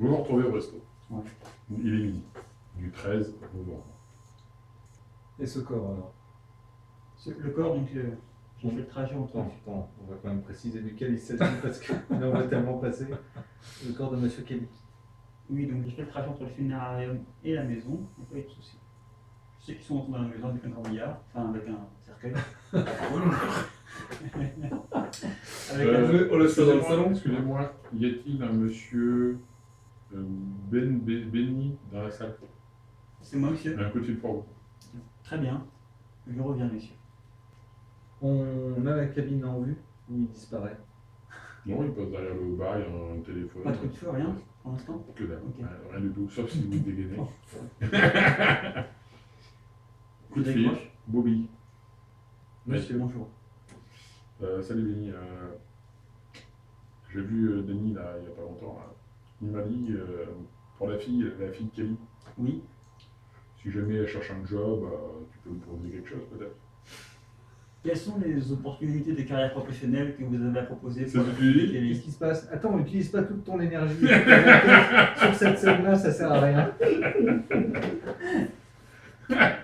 Vous vous retrouvez au resto. Ouais. Il est midi, du 13 novembre. Et ce corps alors? Le corps, donc, j'ai fait le trajet entre... Attends, on va quand même préciser duquel il s'agit parce que là on va tellement passer. Le corps de Monsieur Kelly. Oui, donc j'ai fait le trajet entre le funérarium et la maison, il n'y a pas eu de soucis. Je sais qu'ils sont entrés dans la maison avec un corbillard, enfin avec un cercueil. On le fait dans le salon. Excusez-moi, y a-t-il un monsieur Benny dans la salle? C'est moi, monsieur. Un coup de fil pour vous. Très bien. Je reviens, messieurs. On a la cabine en vue où il disparaît. Non, il passe derrière le bar, il y a un téléphone. Pas de coup de feu, rien, pour l'instant. Que dalle. Ok. Rien du tout, sauf si vous dégainez. Coup de Je fil, décroche. Bobby. Monsieur, bonjour. Salut Benny. J'ai vu Denis là, il n'y a pas longtemps. Là. Il m'a dit, pour la fille de Kelly, Oui. si jamais elle cherche un job, tu peux me proposer quelque chose peut-être. Quelles sont les opportunités de carrière professionnelle que vous avez à proposer C'est pour ce que tu dis. Qu'est-ce qui se passe? Attends, n'utilise pas toute ton énergie. Sur cette scène-là, ça sert à rien.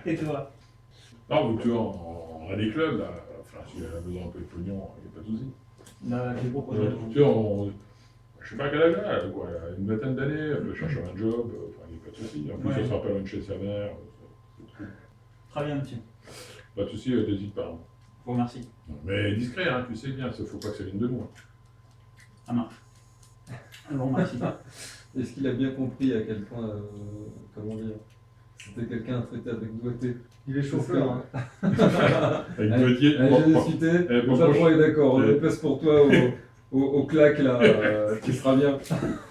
Et toi? Non, mais tu vois, on a des clubs là. Enfin, si elle a besoin un peu de pognon, il n'y a pas de souci. Là, j'ai proposé. Tu vois, je sais pas quel âge elle a, quoi. Elle a une vingtaine d'années, elle peut chercher un job, enfin, il n'y a pas de souci. En plus, Ouais. elle se rappelle chez sa mère. C'est tout. Très bien, monsieur. Pas de souci, n'hésite pas. Hein. Je vous remercie. Mais discret, hein, tu sais bien, il ne faut pas que ça vienne de moi. Ça marche. Je vous remercie. Est-ce qu'il a bien compris à quel point, comment dire, c'était quelqu'un à traiter avec doigté? Il est chauffeur, hein. Avec Gauthier, J'ai décidé, le patron est d'accord, on le passe pour toi au claque là, tu seras bien.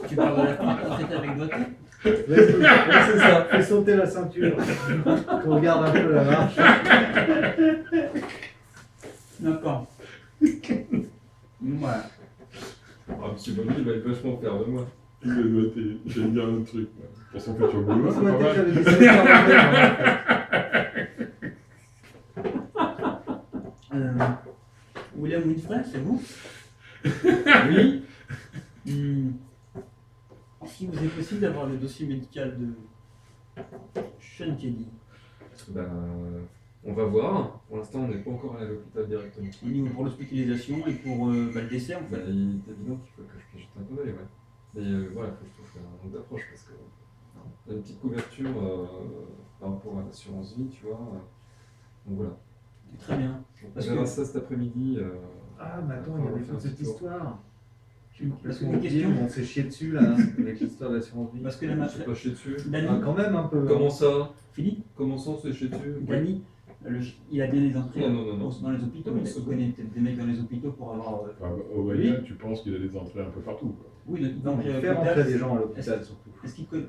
Tu parles de la fille traitée avec doigté? Ouais, c'est ça, fais sauter la ceinture. On regarde un peu la marche. D'accord. Voilà. Ah, monsieur Bonny, il va être vachement fier de moi. Il me doigté, j'aime bien le truc. Moi. Pour son futur boulot, c'est Ouais, pas j'avais mal. dit ça William Winfrey, c'est vous? Oui. Est-ce qu'il vous est possible d'avoir le dossier médical de Sean Kelly? Ben, on va voir. Pour l'instant, on n'est pas encore allé à l'hôpital directement. Au niveau pour l'hospitalisation et pour le décès, en Ben, fait. il est évident qu'il faut que je puisse jeter un coup d'œil, ouais. Mais voilà, il faut que je trouve un angle d'approche parce que il y a une petite couverture par rapport à l'assurance vie, tu vois. Donc voilà. Très bien. Donc, Parce on verra que- ça cet après-midi. Ah, mais attends, il y avait toute cette histoire. Parce que On une question. on s'est chié dessus là, avec l'histoire de l'assurance vie. Parce que la Je matrice. suis pas chier dessus. Dany, Ah, quand même un peu. Comment ça? Philippe, Comment ça, on s'est chier dessus? Dany, il a bien des entrées Non, non, non. dans les hôpitaux. Non, Il c'est connaît peut-être des mecs dans les hôpitaux pour avoir. Enfin, Aurélien, tu penses qu'il a des entrées un peu partout. Quoi. Oui, donc, Non, mais faire rentrer des gens à l'hôpital surtout. Est-ce qu'il connaît.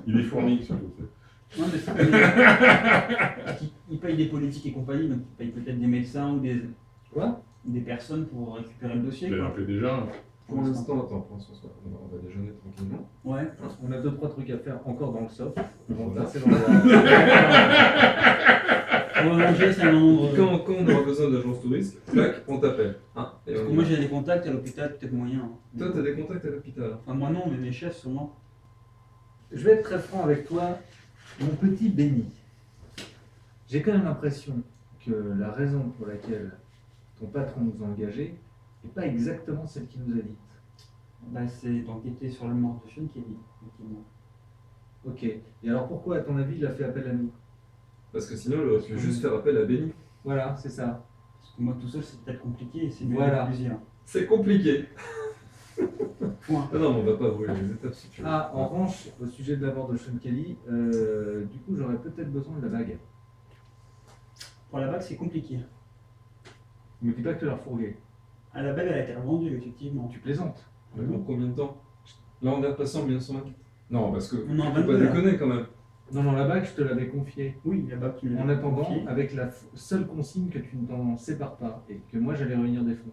Il est fourni surtout. Non, mais est-ce qu'il connaît. Il paye des politiques et compagnie, donc il paye peut-être des médecins ou des. Quoi? Des personnes pour récupérer le dossier. Il a Quoi. appelé déjà. Pour l'instant, attends, pour l'instant, on va déjeuner tranquillement. Ouais. On a 2-3 trucs à faire encore dans le soft. Ils vont Voilà. passer dans le. On va manger, c'est un nombre. Quand on aura besoin d'agence touriste, clac, on t'appelle. Hein, et Parce on que y moi va. j'ai des contacts à l'hôpital, peut-être moyen. Hein. Toi, t'as des contacts à l'hôpital. Enfin, moi non, mais mes chefs sûrement. Je vais être très franc avec toi, mon petit Benny. J'ai quand même l'impression que la raison pour laquelle ton patron nous a engagés n'est pas exactement celle qu'il nous a dite. Bah, c'est d'enquêter sur le mort de Sean Kelly, effectivement. Ok. Et alors pourquoi, à ton avis, il a fait appel à nous? Parce que sinon, il aurait pu juste faire appel à Benny. Voilà, c'est ça. Parce que moi tout seul c'est peut-être compliqué et c'est mieux Voilà. d'être plusieurs. C'est compliqué. Point. Ah non, mais on va pas brûler les étapes si tu veux. Ah, en revanche, au sujet de la mort de Sean Kelly, du coup, j'aurais peut-être besoin de la bague. Pour la bague c'est compliqué. Ne me dis pas que tu l'as refourguée. Ah, la bague elle a été revendue, effectivement. Tu plaisantes. Mais pour combien de temps? Là, on est repassé en 1924. Non, parce que. On est en Faut pas 22 là. déconner quand même. Non, non, la bague, je te l'avais confiée. Oui, la bague tu me En l'as attendant, confiée. avec la seule consigne que tu ne t'en sépares pas et que moi j'allais réunir des fonds.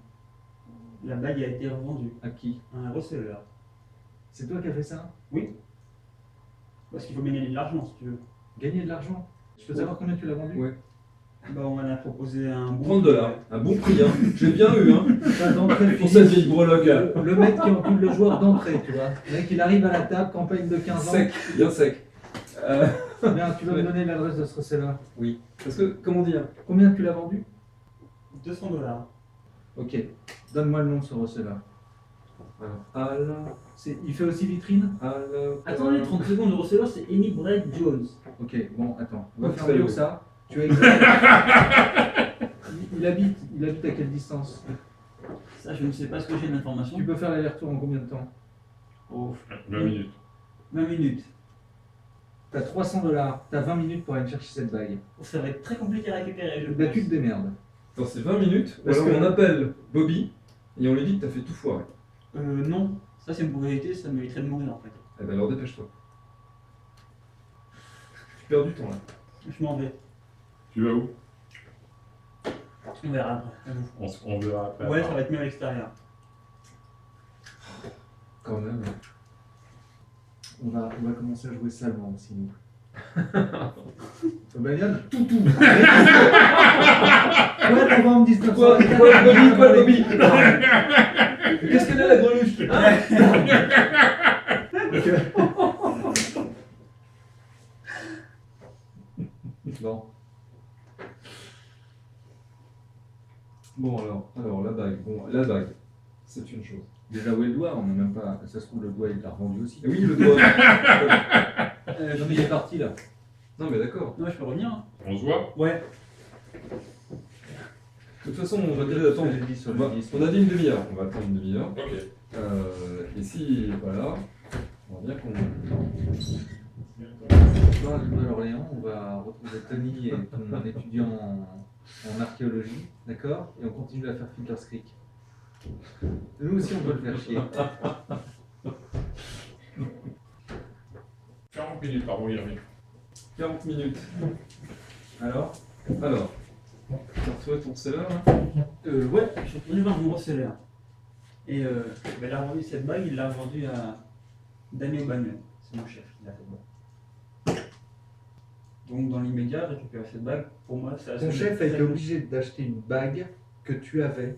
La bague a été revendue À qui? à un receleur. C'est toi qui as fait ça? Oui. Parce qu'il faut bien gagner de l'argent si tu veux. Gagner de l'argent? Je peux savoir combien tu l'as vendu? Ouais. Bah, on m'en a proposé un bon. 30 $, un bon prix, hein. J'ai bien eu, hein, Pas d'entrée pour cette physique. vieille breloque. Le mec qui encule le joueur d'entrée, tu vois. Le mec, il arrive à la table, campagne de 15 ans. Sec, bien sec. Bien, tu vas me donner l'adresse de ce reseller. Oui, parce que, comment dire, Combien tu l'as vendu? 200 $. Ok. Donne-moi le nom de ce reseller. alors, Il fait aussi vitrine? Attendez 30 secondes, le receveur c'est Amy Brett Jones. Ok, bon, attends. On va Ouais, faire très mieux haut. que ça. Tu as exactement- il habite à quelle distance? Ça, je ne sais pas ce que j'ai d'information. Tu peux faire l'aller-retour en combien de temps? Oh, 20 minutes. 20 minutes. T'as 300 $. T'as 20 minutes pour aller chercher cette bague. Oh, ça va être très compliqué à récupérer, je Bah, pense. tu te démerdes. Attends, c'est 20 minutes, ou Parce alors que- on appelle Bobby et on lui dit que t'as fait tout foirer. Non, ça c'est une probabilité, ça mériterait de mourir en fait. Eh ben alors dépêche-toi. Tu perds du temps là. Je m'en vais. Tu vas où? On verra après. à vous. On verra après. Ouais, ça va être mieux à l'extérieur. Quand même. On va commencer à jouer salement aussi, nous. Bagnole, tout. Ouais, t'as vraiment 19 Quoi Bobby Qu'est-ce qu'elle a la greluche Non. Bon alors la bague. Bon, la bague, c'est une chose. Déjà, où est le doigt? On n'a même pas. Ça se trouve, le doigt, il l'a revendu aussi. Et oui, le doigt. Non, mais il est parti là. Non mais d'accord. Non, je peux revenir. Hein. On se voit? Ouais. De toute façon, on va déjà attendre. J'ai dit sur On le va- disque. on a dit une demi-heure. On va attendre une demi-heure. Ok. Et si, voilà, on va bien qu'on... Dans la Nouvelle-Orléans, on va retrouver Tony et ton étudiant en archéologie, d'accord? Et on continue à faire Fiddler's Creek. Nous aussi, on peut le faire chier. 40 minutes, pardon, Irving. 40 minutes. Alors? Alors, tu as retrouvé ton seller là Ouais, je suis retourné voir mon reseller. Et il a revendu cette bague, il l'a vendue à Daniel Bagnon. C'est mon chef qui l'a fait. Donc dans l'immédiat, récupérer cette bague, pour moi, c'est assez. Ton chef a été obligé d'acheter une bague que tu avais.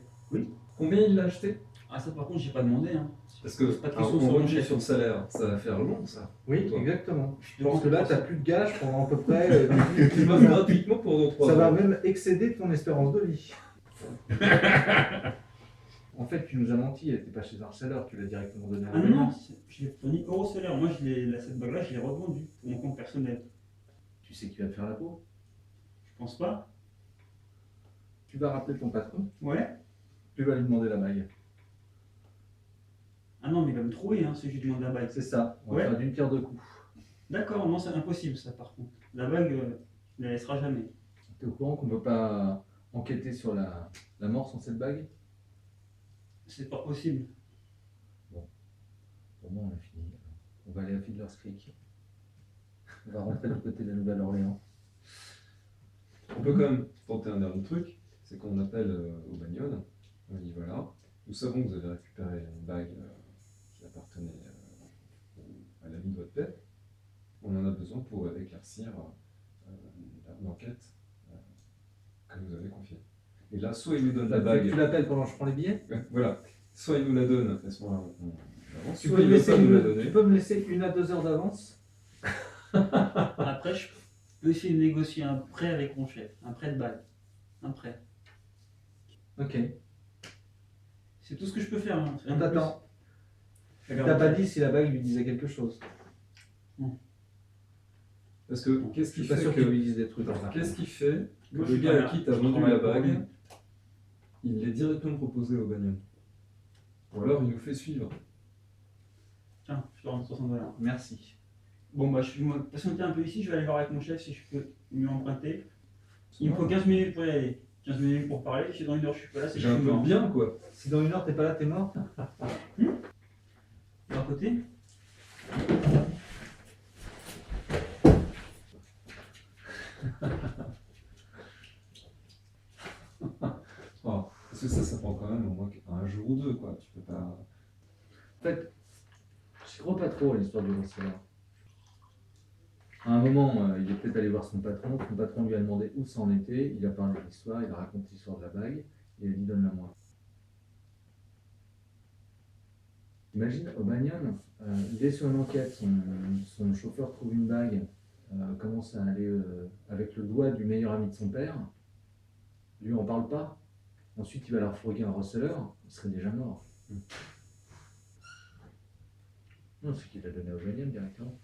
Combien il l'a acheté? Ah, ça par contre, j'ai pas demandé. Hein. Parce que, C'est pas de alors, question on sur mon revient chef. sur le salaire, ça va faire long ça. Oui, Toi. exactement. Je Je pense que là, tu n'as plus de gage pendant à peu près. Tu bosses gratuitement pendant 3 Ça ans. va même excéder ton espérance de vie. En fait, tu nous as menti, elle n'était pas chez un seller, tu l'as directement donné à Ah un non, non, gagnant. je l'ai fourni au reseller. Moi, cette bague-là, je l'ai revendue pour mon compte personnel. Tu sais qui va te faire la peau. Je pense pas. Tu vas rappeler ton patron, Ouais. tu vas lui demander la bague. Ah non, mais il va me trouver hein, si je lui demande la bague. C'est ça, on va Ouais. faire d'une pierre deux coups. D'accord, non, c'est impossible ça par contre. La bague, il ne la laissera jamais. Tu es au courant qu'on ne peut pas enquêter sur la mort sans cette bague? C'est pas possible. Pour moi, on a fini. On va aller à Fiddler's Creek. On va rentrer du côté de la Nouvelle-Orléans. On peut quand même tenter un dernier truc, c'est qu'on appelle au Bagnon, on dit voilà, nous savons que vous avez récupéré une bague qui appartenait à l'ami de votre père, on en a besoin pour éclaircir l'enquête que vous avez confiée. Et là, soit il nous donne la bague, Tu l'appelles pendant que je prends les billets? voilà, soit il nous la donne, à ce moment-là on avance, Tu soit peux, il me ne veut laisser pas nous la tu donner. peux me laisser 1 à 2 heures d'avance? Après, je peux essayer de négocier un prêt avec mon chef. Un prêt de bague. Un prêt. Ok. C'est tout ce que je peux faire. Hein. On t'attend. Je Tu n'as pas dit si la bague lui disait quelque chose. Parce que Je qu'est-ce suis qui pas fait sûr qu'il que... lui dise des trucs. Enfin, Qu'est-ce qui fait que Moi, je le suis gars pas à qui là. t'as Je vendu travaille la pour lui. bague, il l'est directement proposé au Bagnon? Ou alors il nous fait suivre. Tiens, je te rends 60 $. merci. Bon, bah, je vais me patienter un peu ici. Je vais aller voir avec mon chef si je peux lui emprunter. Il me faut 15 minutes pour y aller. 15 minutes pour parler. Si dans 1 heure je suis pas là, c'est que J'ai je un suis peu mort. bien quoi. Si dans 1 heure t'es pas là, t'es mort. D'un côté. Oh, parce que ça prend quand même au moins un jour ou deux quoi. Tu peux pas. En fait, je crois pas trop à l'histoire du receveur. À un moment, il est peut-être allé voir son patron lui a demandé où ça en était, il a parlé de l'histoire, il a raconté l'histoire de la bague, et il a dit donne-la moi. Imagine, au Bagnon, il est sur une enquête, son chauffeur trouve une bague, commence à aller avec le doigt du meilleur ami de son père, lui en parle pas, ensuite il va leur fourguer un receleur, il serait déjà mort. Non, c'est qu'il l'a donné au Bagnon directement.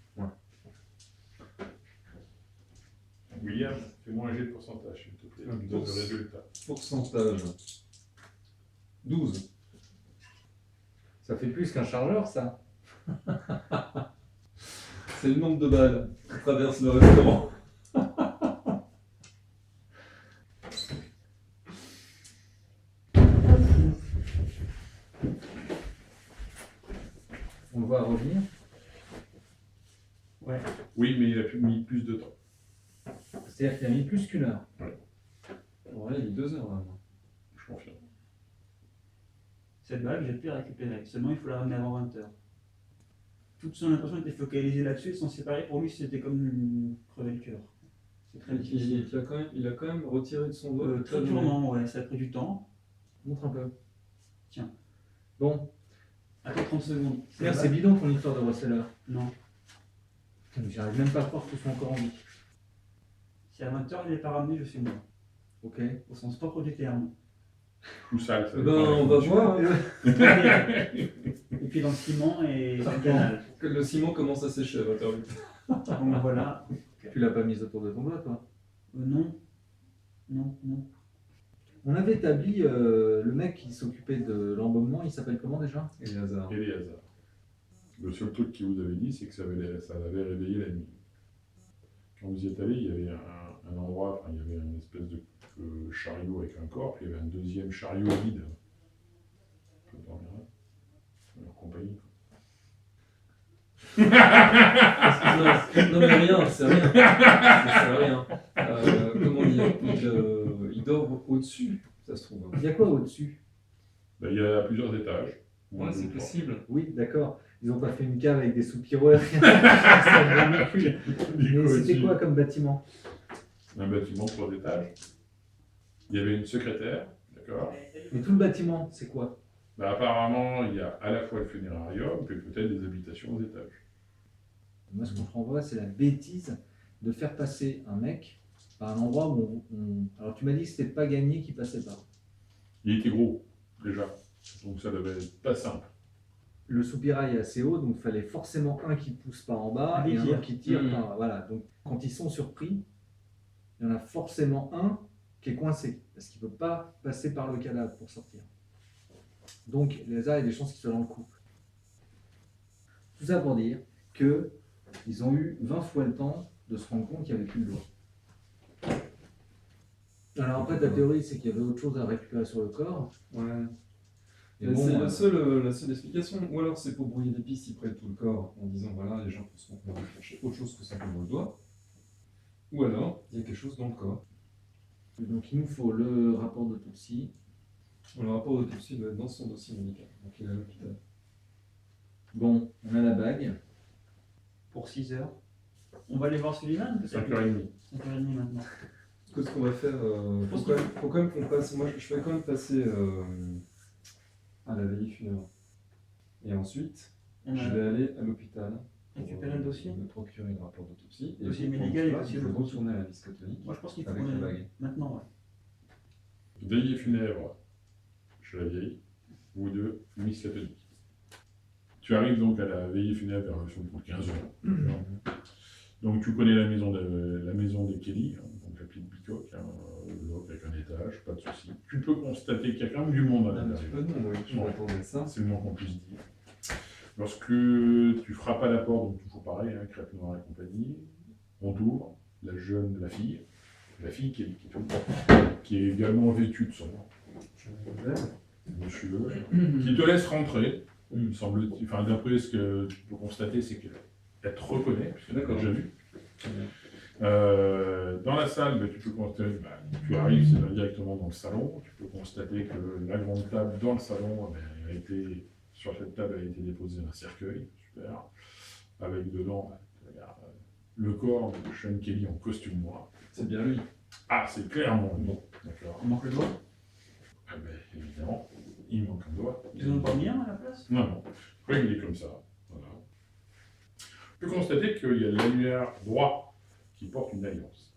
William, fais-moi un jet de pourcentage, s'il te plaît. Tu me donnes le résultat. Pourcentage. 12. Ça fait plus qu'un chargeur, ça. C'est le nombre de balles qui traverse le restaurant. On le voit revenir. Ouais. Oui, mais il a mis plus de temps. C'est-à-dire qu'il a mis plus qu'une heure. Ouais, il est 2 heures là. Je confirme. Cette bague, j'ai pu la récupérer. Seulement, il faut la ramener avant 20h. Toute son attention était focalisée là-dessus et s'en séparer, pour lui, c'était comme crever le cœur. C'est très difficile. Il a quand même retiré de son doigt. Très durement, ouais, ça a pris du temps. Montre un peu. Tiens. Bon, Attends 30 secondes. c'est bidon ton histoire de receleur. Non. J'arrive même pas à croire qu'ils sont encore en vie. Si à 20h, il n'est pas ramené, je suis mort. Ok. Au sens propre du terme. Tout sale, ça. Eh ben, on va voir hein, Et puis dans le ciment et dans le canal. que le ciment commence à sécher à 20h08. Donc voilà. Tu l'as pas mise autour de ton doigt, toi. Non. Non. On avait établi le mec qui s'occupait de l'embaumement, il s'appelle comment déjà? Et les hasards. Et les hasards. Le seul truc qu'il vous avait dit, c'est que ça avait réveillé la nuit. Quand vous y êtes allé, il y avait un endroit, enfin, il y avait une espèce de chariot avec un corps, puis il y avait un deuxième chariot vide. Je peux dormir là. En compagnie. Non mais rien, c'est rien. C'est rien. Comment dire il dort au-dessus, ça se trouve. Il y a quoi au-dessus? Ben, il y a plusieurs étages. Ouais, c'est possible. Oui, d'accord. Ils ont pas fait une cave avec des soupireurs. C'est ridicule. Mais c'était quoi comme bâtiment? Un bâtiment de 3 étages. Il y avait une secrétaire, d'accord. Mais tout le bâtiment, c'est quoi? Ben, apparemment, il y a à la fois le funérarium, puis peut-être des habitations aux étages. Moi, ce qu'on se renvoie, c'est la bêtise de faire passer un mec par un endroit où Alors, tu m'as dit que c'était pas gagné qui passait pas. Il était gros, déjà. Donc ça devait être pas simple. Le soupirail est assez haut, donc il fallait forcément un qui pousse par en bas et un autre qui tire par... Voilà, donc quand ils sont surpris, il y en a forcément un qui est coincé, parce qu'il ne peut pas passer par le cadavre pour sortir. Donc, les hasards, il y a des chances qu'il soit dans le couple. Tout ça pour dire qu'ils ont eu 20 fois le temps de se rendre compte qu'il n'y avait plus de doigt. Alors après, ta théorie, c'est qu'il y avait autre chose à récupérer sur le corps. Ouais. Et Mais bon, c'est la seule explication. Ou alors c'est pour brouiller des pistes, ils prennent tout le corps en disant voilà, les gens se vont chercher autre chose que simplement le doigt. Ou alors, il y a quelque chose dans le corps. Donc il nous faut le rapport d'autopsie. Le rapport d'autopsie doit être dans son dossier médical. Donc il est à l'hôpital. Bon, on a la bague. Pour 6 heures. On va aller voir Sullivan peut-être 5h30. 5h30 maintenant. Ce qu'on va faire, faut quand même qu'on passe. Moi, je vais quand même passer à la veillée funèbre. Et ensuite, On je a vais aller à l'hôpital. récupéré le dossier. Me procurer le rapport d'autopsie. Et Dossier je pense médical et pas, dossier je vais d'autopsie. retourner à la liste catholique Moi je pense qu'il faut avec qu'on la aille bague. maintenant, ouais. Veillée funèbre chez la vieille, vous deux, Miss catholique. Tu arrives donc à la veillée funèbre pour 15 heures. Donc tu connais la maison des Kelly, hein, donc la petite bicoque, hein, avec un étage, pas de souci. Tu peux constater qu'il y a quand même du monde à Un petit peu l'intérieur. de monde, oui. Je m'attendais à ça. C'est le moins qu'on puisse dire. Lorsque tu frappes à la porte, donc toujours pareil, hein, crêpe noire et compagnie, on t'ouvre, la fille qui est également vêtue de son monsieur, qui te laisse rentrer, il me semble, enfin d'après ce que tu peux constater, c'est qu'elle te reconnaît, puisque tu l'as déjà vu. Dans la salle, tu peux constater, tu arrives directement dans le salon, tu peux constater que la grande table dans le salon, sur cette table a été déposé un cercueil, super, avec dedans, le corps de Sean Kelly en costume noir. C'est bien lui. Ah, c'est clairement lui. D'accord. On manque le doigt. Ah ben, évidemment, il manque un doigt. Ils en ont pas mis un à la place? Non, non. Après, il est comme ça. Voilà. Tu peux constater qu'il y a l'annulaire droit qui porte une alliance.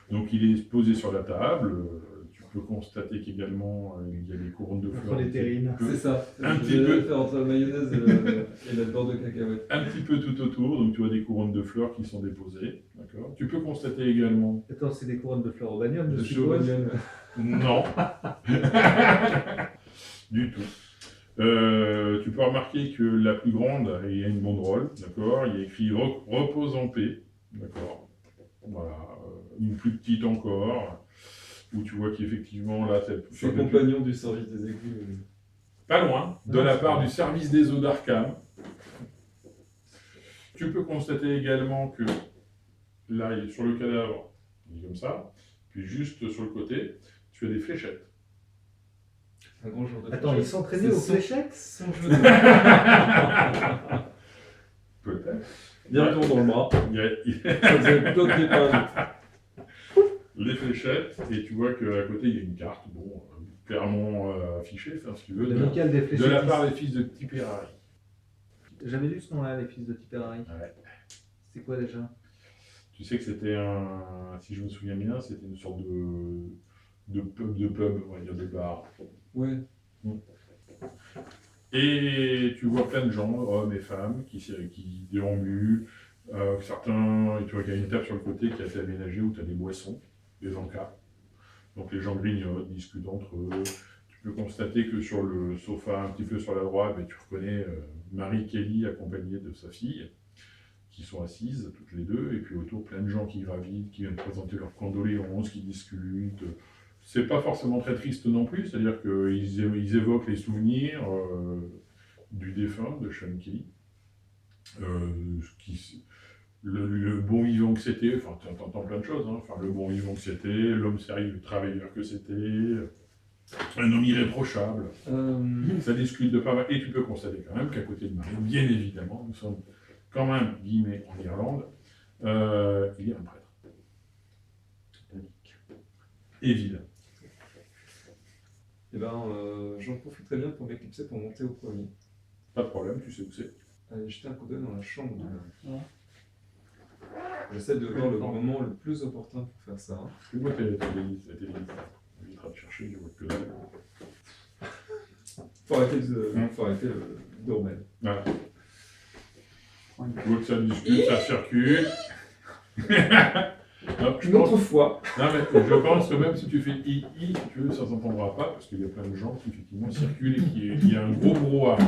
Donc, il est posé sur la table. Tu peux constater qu'également, il y a des couronnes de fleurs. Entre les terrines. C'est ça. Un Je petit vais peu. faire entre la mayonnaise et la beurre de cacahuète. Un petit peu tout autour. Donc, tu vois des couronnes de fleurs qui sont déposées. D'accord. Tu peux constater également. Attends, c'est des couronnes de fleurs au bagnole, De je chez suppose. O'Banion. Non. Du tout. Tu peux remarquer que la plus grande, il y a une banderole, d'accord. Il y a écrit repose en paix, d'accord. Voilà. Une plus petite encore, où tu vois qu'effectivement là, C'est compagnon du service des égouts. pas loin, de la part du service des eaux d'Arkham. Tu peux constater également que là, il est sur le cadavre, il est comme ça, puis juste sur le côté, tu as des fléchettes. Un grand joueur de Attends, ils s'entraînaient aux fléchettes? Son jeu de... Peut-être. Directement dans le bras. Il y a Ça faisait plutôt de départ. les fléchettes, et tu vois qu'à côté, il y a une carte, bon, clairement affichée, enfin, si tu veux, L'amicale des de fléchettes. la part des fils de Tipperary. J'avais lu ce nom-là, les fils de Tipperary. Ouais. C'est quoi déjà? Tu sais que c'était un, si je me souviens bien, c'était une sorte de pub, on va dire, de bar. Ouais. Et tu vois plein de gens, hommes et femmes, qui déambulent. Certains, tu vois qu'il y a une table sur le côté qui a été aménagée où tu as des boissons, des encas. Donc les gens grignotent, discutent entre eux. Tu peux constater que sur le sofa, un petit peu sur la droite, tu reconnais Marie Kelly accompagnée de sa fille, qui sont assises toutes les deux, et puis autour plein de gens qui gravitent, qui viennent présenter leurs condoléances, qui discutent. C'est pas forcément très triste non plus, c'est-à-dire qu'ils évoquent les souvenirs du défunt, de Sean Kelly. Le bon vivant que c'était, enfin tu entends plein de choses, hein. Enfin, le bon vivant que c'était, l'homme sérieux, le travailleur que c'était, un homme irréprochable. Ça discute de pas mal, et tu peux constater quand même qu'à côté de Marie, bien évidemment, nous sommes quand même, guillemets, en Irlande, il y a un prêtre. Évidemment. Et ben, j'en profiterai bien pour m'éclipser pour monter au premier. Pas de problème, tu sais où c'est. Allez jeter un coup d'œil dans la chambre. Ouais. J'essaie de voir le moment le plus opportun pour faire ça. Tu vois, t'es évitera de chercher, je vois que là. Faut arrêter le doorman. Voilà. Tu vois que ça discute, ça circule. Non, Une autre fois. Non, mais je pense que même si tu fais i, si tu veux, ça ne s'entendra pas, parce qu'il y a plein de gens qui effectivement circulent et qu'il y a un gros brouhaha.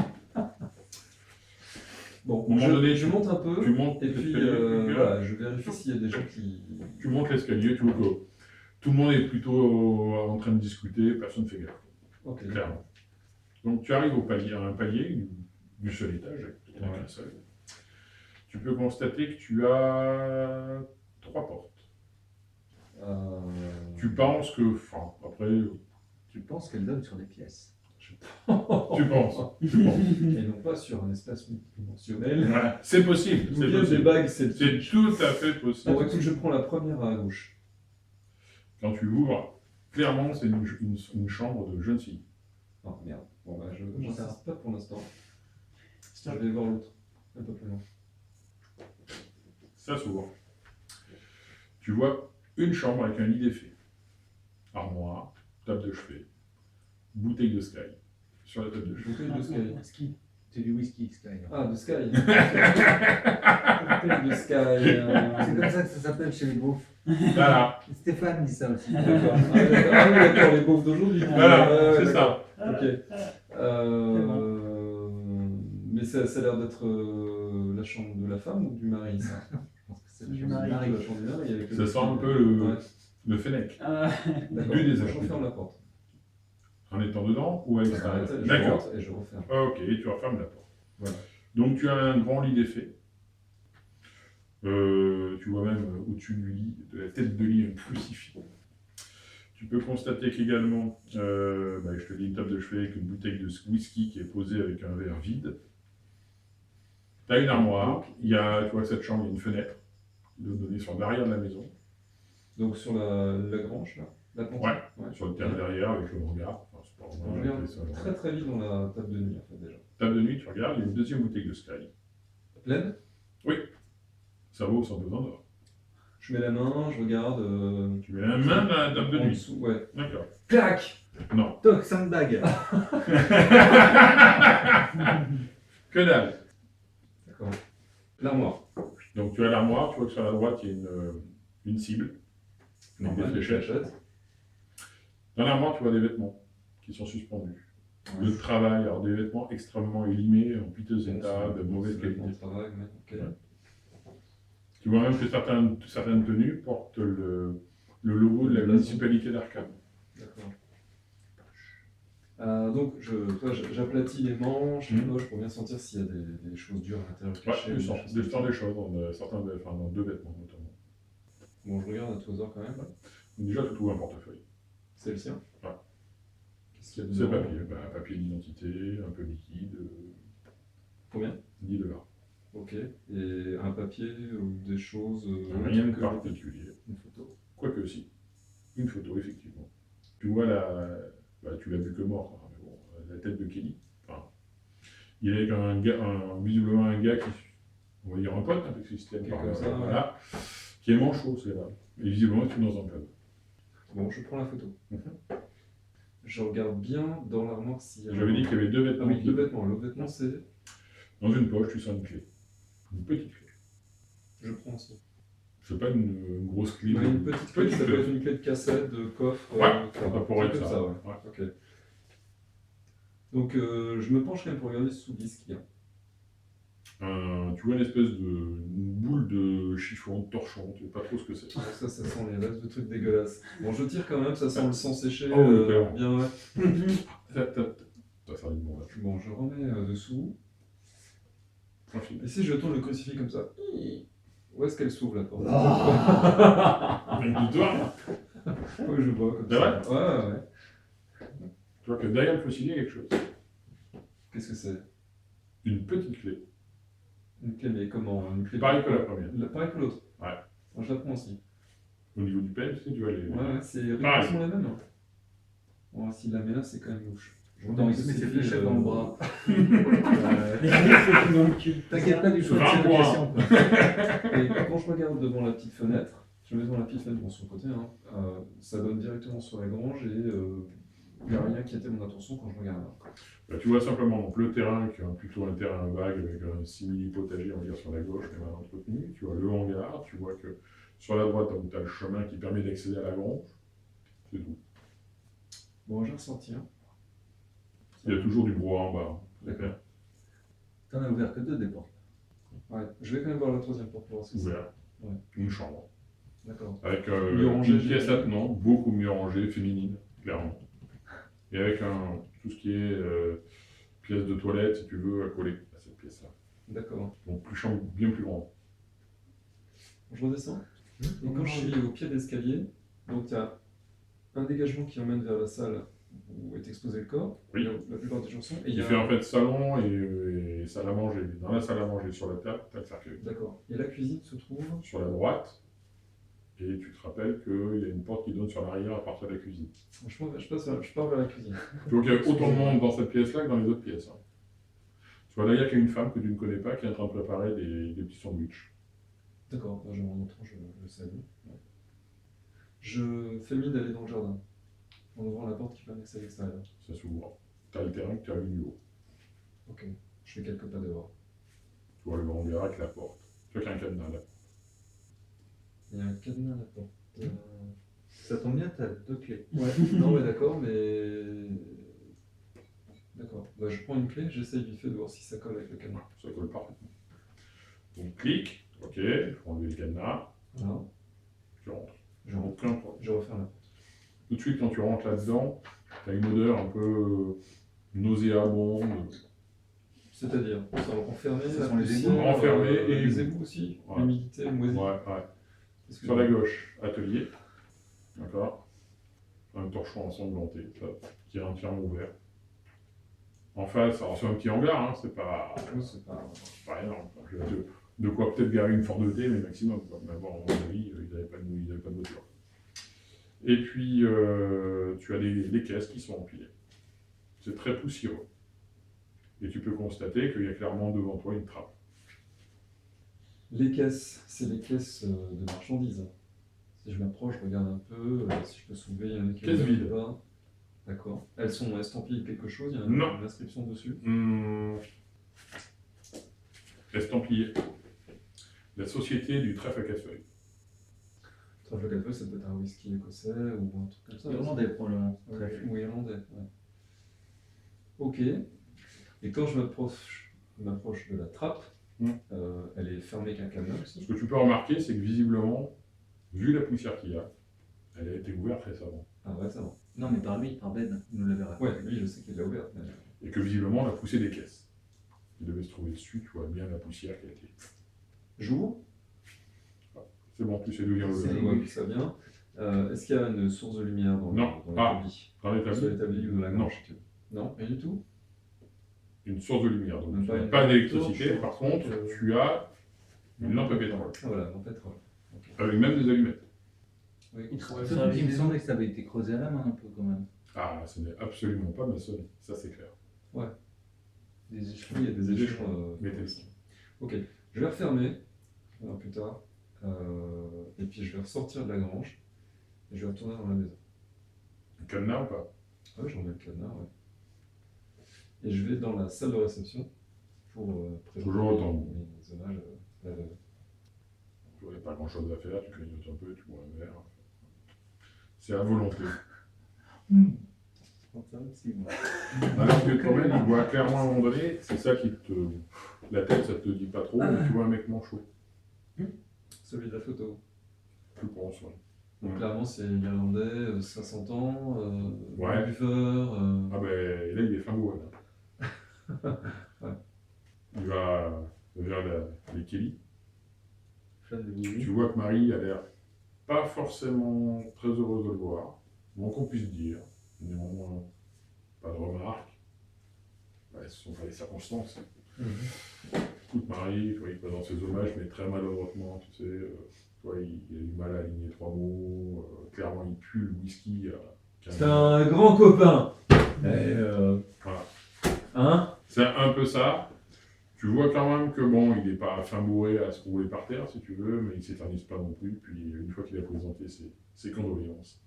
Bon, Au moment donné, je monte un peu. Tu montes Et puis, l'escalier, voilà, je vérifie s'il y a des gens qui... tu montes l'escalier, tu vois que tout le monde est plutôt en train de discuter, personne ne fait gaffe, Ok. clairement. Donc tu arrives à un palier du seul étage, avec un seul. Tu peux constater que tu as 3 portes. Tu penses que, enfin, après, Tu penses qu'elle donne sur des pièces? tu penses. Et non pas sur un espace multidimensionnel. Ouais, c'est possible, Ou c'est bien des possible. bagues, c'est C'est tout à fait possible. Bon, écoute, je prends la première à gauche. Quand tu ouvres, clairement, c'est une chambre de jeune fille. Oh merde. Bon, bah, je Comment ça n'insiste pas pour l'instant. Je vais voir l'autre. Un peu plus loin. Ça s'ouvre. Tu vois une chambre avec un lit défait. Armoire, table de chevet, bouteille de Sky sur la table de chevet. Bouteille de Sky. Ski. C'est du whisky, Sky. Ah, de Sky. Bouteille de Sky. C'est comme ça que ça s'appelle chez les beaufs. Voilà, Stéphane dit ça aussi. D'accord. Ah, d'accord. Ah oui, d'accord, les beaufs d'aujourd'hui. voilà, c'est d'accord. ça. Ok. Mais ça a l'air d'être la chambre de la femme ou du mari, ça? Je pense que c'est Du la mari. La chambre du mari avec Ça sent un peu Ouais, le fennec. d'accord. Du Je désert. referme la porte. En étant dedans ou à l'extérieur. Je D'accord. rentre et je referme. Ok, tu refermes la porte. Voilà. Donc tu as un grand lit défait. Tu vois même au-dessus du lit, de la tête de lit, un crucifix. Tu peux constater qu'également, je te dis une table de chevet avec une bouteille de whisky qui est posée avec un verre vide. Tu as une armoire, tu vois que cette chambre, il y a une fenêtre. qui doit donner sur l'arrière de la maison, Donc sur la grange, là, la pente. Ouais. sur le terrain derrière avec le hangar. Enfin, c'est pas Je vraiment regarde appelé ça, genre. très très vite dans la table de nuit, en fait, déjà. Table de nuit, tu regardes, il y a une deuxième bouteille de Sky. Pleine. Ça vaut sans besoin d'or. Je mets la main, je regarde. Tu mets la main dans la table de en nuit. dessous, ouais. D'accord. Clac. Non. Toc, 5 bagues. Que dalle. D'accord. L'armoire. Donc tu as l'armoire, tu vois que sur la droite, il y a une cible. Donc des Normal, fléchettes. Dans l'armoire, tu vois des vêtements qui sont suspendus. De travail, alors des vêtements extrêmement élimés, en piteux état, de mauvaise qualité. De travail, ouais. Ok. Ouais. Tu vois même que certaines tenues portent le logo de la municipalité d'Arkham. D'accord. Donc, j'aplatis les manches, les poches pour bien sentir s'il y a des choses dures à l'intérieur Ouais, cachées. tu des sens choses des comme sens ça. des choses dans deux vêtements notamment. Bon, je regarde à tout hasard quand même. Donc, déjà, tu trouves un portefeuille. C'est le sien. Ouais. Qu'est-ce qu'il y a C'est dedans? papier, papier d'identité, un peu liquide, Combien? 10 $. Ok. Et un papier ou des choses. Rien de que- particulier. Une photo. Quoique si. Une photo, effectivement. Tu vois tu l'as vu que mort, hein, mais bon, la tête de Kelly. Enfin, il est avec visiblement un gars qui, on va dire un pote, hein, parce que c'était Quelqu'un comme ça, ouais. voilà, qui est manchot, c'est vrai. Et visiblement, tu es dans un pub. Bon, je prends la photo. Mhm. Je regarde bien dans l'armoire s'il y a. J'avais dit qu'il y avait deux Ah vêtements. oui, deux vêtements. L'autre vêtement, c'est. Dans une poche, tu sens une clé. Une petite clé. Je prends aussi. C'est pas une grosse clé. Ouais, une petite clé, ça peut être une clé de cassette, de coffre. Ouais, ça ça pourrait être comme ça. ouais. Ouais. Ok. Donc, je me penche quand même pour regarder sous ce qu'il y a. Tu vois une espèce une boule de chiffon, de torchon, tu sais pas trop ce que c'est. Ça sent les restes de trucs dégueulasses. Bon, je tire quand même, ça sent le sang séché. Oh, oui, clairement. Bien, ouais. Ça sert du bon là. Bon, je remets dessous. Tranquille. Et si je tourne le crucifix comme ça, où est-ce qu'elle s'ouvre la porte? Avec du doigt, Oui, je vois comme C'est ça. Ouais. tu vois que derrière le crucifix, il y a quelque chose. Qu'est-ce que c'est? Une petite clé. Une clé, mais comment? Une clé Pareil que la première. Pareil que l'autre? Ouais. Moi, je la prends aussi. Au niveau du pen, tu sais, tu vois les. Ouais, c'est Pareil. sont les mêmes. Hein. Bon, s'il la met là, c'est quand même louche. Non, il se met ses fléchettes dans le bras. T'inquiète pas du choix de 20 cette points. question, quoi. Et quand je regarde devant la petite fenêtre, je me mets devant la petite fenêtre, bon, sur le côté, hein, ça donne directement sur la grange et il n'y a rien qui attire mon attention quand je regarde là. Bah, tu vois simplement donc, le terrain, qui est plutôt un terrain vague avec un simili-potager, on va dire, sur la gauche, mais mal entretenu. Tu vois le hangar, tu vois que sur la droite, tu as le chemin qui permet d'accéder à la grange. C'est tout. Bon, j'ai ressenti. Hein. Il y a toujours du brouhaha en bas. D'accord. T'en as ouvert que 2 des portes. Ouais, je vais quand même voir la troisième porte pour voir ce que c'est. Ouvert. Ouais. Une chambre. D'accord. Avec Mieux rangée, une pièce j'imagine. attenant, beaucoup mieux rangée, féminine, clairement. Et avec tout ce qui est pièce de toilette, si tu veux, accolée à cette pièce-là. D'accord. Donc chambre bien plus grande. Je redescends. Et quand je suis au pied de l'escalier, donc il y a un dégagement qui emmène vers la salle où est exposé le corps, Oui. là où la plupart des gens sont. Et il Il y a fait en fait salon et salle à manger. Dans la salle à manger, sur la table, tu as le cercueil. D'accord. Et la cuisine se trouve. Sur la droite, et tu te rappelles qu'il y a une porte qui donne sur l'arrière à partir de la cuisine. Je pars vers la cuisine. Donc il y a autant de monde dans cette pièce-là que dans les autres pièces. Hein. Tu vois d'ailleurs qu'il y a une femme que tu ne connais pas qui est en train de préparer des petits sandwichs. D'accord, je m'en montre, je salue. Ouais. Je fais mine d'aller dans le jardin, en ouvrant la porte qui permet d'accéder à l'extérieur. Ça s'ouvre. Tu as le terrain que tu as vu du haut. Ok, je fais quelques pas dehors. Tu vois le hangar avec la porte. Tu vois qu'il y a un cadenas là. Il y a un cadenas à la porte. Ça tombe bien, t'as 2 clés. Ouais, non, mais d'accord, mais. D'accord. Bah, je prends une clé, j'essaye vite fait de voir si ça colle avec le cadenas. Ça colle parfaitement. Donc clique, ok, il faut enlever le cadenas, Voilà. tu rentres. Je rentre. Aucun problème. Je referme la porte. Tout de suite, quand tu rentres là-dedans, tu as une odeur un peu nauséabonde. C'est-à-dire, ça va enfermer, Ça la sont les poussière, égouts. Enfermé et les égouts. égouts aussi, Ouais. l'humidité, le moisi. Ouais. Sur la gauche, atelier, d'accord, un torchon ensanglanté, ça, qui est entièrement ouvert. En face, alors c'est un petit hangar, hein, c'est pas Oui, c'est pas. énorme. Donc, De quoi peut-être garer une Ford T, mais maximum, quoi. Mais bon, à mon avis, ils n'avaient pas de voiture. Et puis, tu as des caisses qui sont empilées. C'est très poussiéreux. Et tu peux constater qu'il y a clairement devant toi une trappe. Les caisses, c'est les caisses de marchandises. Si je m'approche, je regarde un peu, si je peux soulever, il y en a qui Caisse vide. pas. D'accord. Elles sont estampillées quelque chose, il y a Non. une inscription dessus. Estampillé. La société du trèfle à casse-feuilles. Trèfle à quatre-feuilles, ça peut être un whisky écossais ou un truc comme ça. Irlandais, probablement. Ouais, ou irlandais, ouais. Ok. Et quand je m'approche de la trappe, elle est fermée qu'un cadenas aussi. Ce que tu peux remarquer, c'est que visiblement, vu la poussière qu'il y a, elle a été ouverte récemment. Ah, récemment. Non, mais par lui, par Ben, il nous l'avait raconté. Ouais, lui, je sais qu'il l'a ouverte. Et que visiblement, on a poussé des caisses. Il devait se trouver dessus, tu vois bien la poussière qui a été. J'ouvre. C'est bon, tu sais d'où vient Je le vois que ça vient. Est-ce qu'il y a une source de lumière dans Non. l'établi dans l'établi. Sur l'établi ou dans la Non. grange? Non, rien du tout. Une source de lumière. Donc, Même tu pas n'as une pas d'électricité, torche, par contre, tu as une lampe à pétrole. Ah, voilà, en pétrole. Ok. Avec même des allumettes. Oui. Il travaille Sauf sur la qu'il me vie. semblait que ça avait été creusé à la main un peu quand même. Ah, ce n'est absolument pas maçonné, ça c'est clair. Des échelons. Oui, il y a des échelons métalliques. Ok, je vais refermer plus tard. Et puis je vais ressortir de la grange. Et je vais retourner dans la maison. Un cadenas ou pas? Ah oui, j'en ai le cadenas, ouais. Et je vais dans la salle de réception pour présenter Toujours autant. mes hommages à la veuve. Il n'y a pas grand chose à faire, tu clignotes un peu, tu bois un verre. C'est à volonté. Alors que quand même, il boit clairement à un moment donné, c'est ça qui te. La tête, ça te dit pas trop, mais tu vois un mec manchot. Celui de la photo. Je pense, ouais. Donc clairement, c'est irlandais, 500 ans, Ouais. buveur. Ah ben là, il est fin beau. Ouais. Il va vers les Kelly. Fan de Tu Louis. vois que Marie a l'air pas forcément très heureuse de le voir, bon qu'on puisse dire. Néanmoins, pas de remarques. Ouais, ce sont pas les circonstances. Écoute, Marie, tu vois, il présente ses hommages, mais très maladroitement, tu sais. Tu vois, il a du mal à aligner 3 mots. Clairement, il pue le whisky. C'est un grand copain. Voilà. Hein? C'est un peu ça. Tu vois quand même que bon, il n'est pas fin bourré à se rouler par terre, si tu veux, mais il ne s'éternise pas non plus. Puis une fois qu'il a présenté ses condoléances,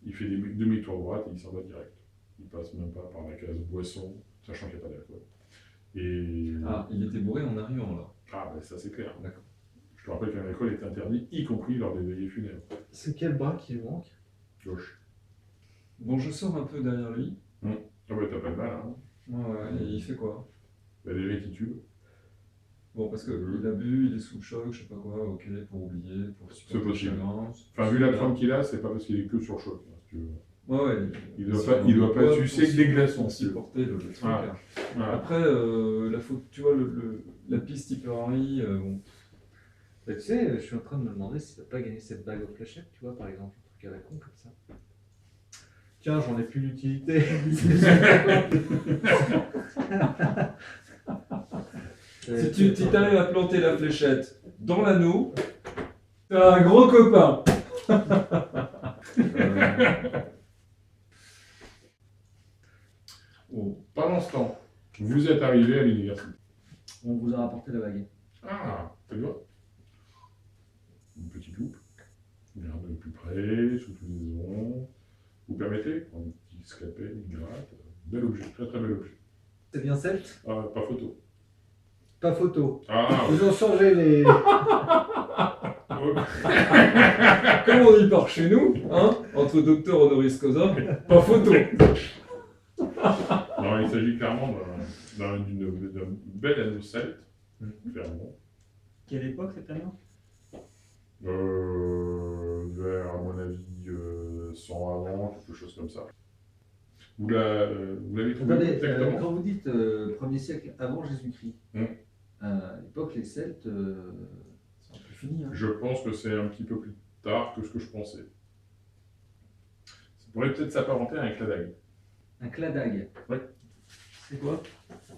il fait des demi-tours droite et il s'en va direct. Il passe même pas par la case boisson, sachant qu'il n'y a pas d'alcool. Et... Ah, il était bourré en arrivant là. Ah, ben ça c'est clair. D'accord. Je te rappelle qu'un alcool est interdit, y compris lors des veillées funèbres. C'est quel bras qui lui manque? Gauche. Bon, je sors un peu derrière lui. Ah ben t'as pas de mal, hein. Ouais, et il fait quoi? Ben, déjà il titube. Bon, parce qu'il a bu, il est sous le choc, je sais pas quoi, ok, pour oublier, pour supporter le possible. chagrin. Enfin, vu la trempe qu'il a, c'est pas parce qu'il est que sur choc, hein, si tu veux. Ouais. Il doit pas sucer que des glaçons, si tu veux. supporter le truc. Ah. là. Voilà. Après, la faute, tu vois, la piste Hyper Harry, bon, Bah, tu sais, je suis en train de me demander si t'as pas gagné cette bague au fléchette, tu vois, par exemple, un truc à la con comme ça. Tiens, j'en ai plus d'utilité. si tu t'arrives à planter la fléchette dans l'anneau, t'as un gros copain. Oh. Pendant ce temps, vous êtes arrivé à l'université. On vous a rapporté la bague. Ah, t'as le doigt. Une petite loupe. Regarde de plus près, sous tous les ongles. Vous permettez? Un petit scalpel, une gratte. Bel objet, très très bel objet. C'est bien celte? Ah, pas photo. Pas photo. Ah, Ils ont changé les. ok. Comme on dit par chez nous, hein, entre docteur honoris causa, pas photo. Non, il s'agit clairement d'un bel anneau celte, clairement. Quelle époque cette année? Vers, à mon avis, 100 avant, quelque chose comme ça. Vous l'avez trouvé Attendez, exactement? quand vous dites 1er siècle avant Jésus-Christ, à l'époque, les Celtes. C'est un peu fini, hein. Je pense que c'est un petit peu plus tard que ce que je pensais. Ça pourrait peut-être s'apparenter à un cladague. Un cladague. Ouais. C'est quoi?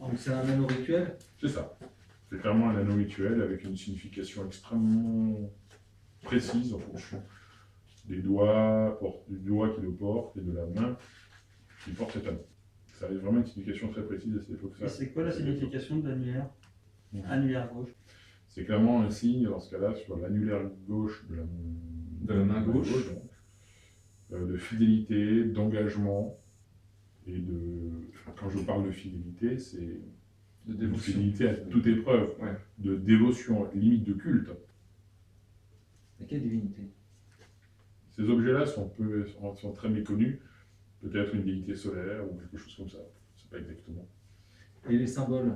Donc c'est un anneau rituel? C'est ça. C'est clairement un anneau rituel avec une signification extrêmement précise en fonction des doigts, du doigt qui le porte et de la main qui porte cet anneau. Ça a vraiment une signification très précise à cette époque-là. Et c'est quoi la signification de l'annulaire? Annulaire gauche. C'est clairement un signe, dans ce cas-là, sur l'annulaire gauche De la main gauche. De fidélité, d'engagement et de. Enfin, quand je parle de fidélité, c'est De de dévotion. fidélité à toute épreuve, Ouais. de dévotion, limite de culte. À quelle divinité? Ces objets-là sont très méconnus. Peut-être une déité solaire ou quelque chose comme ça. Je ne sais pas exactement. Et les symboles?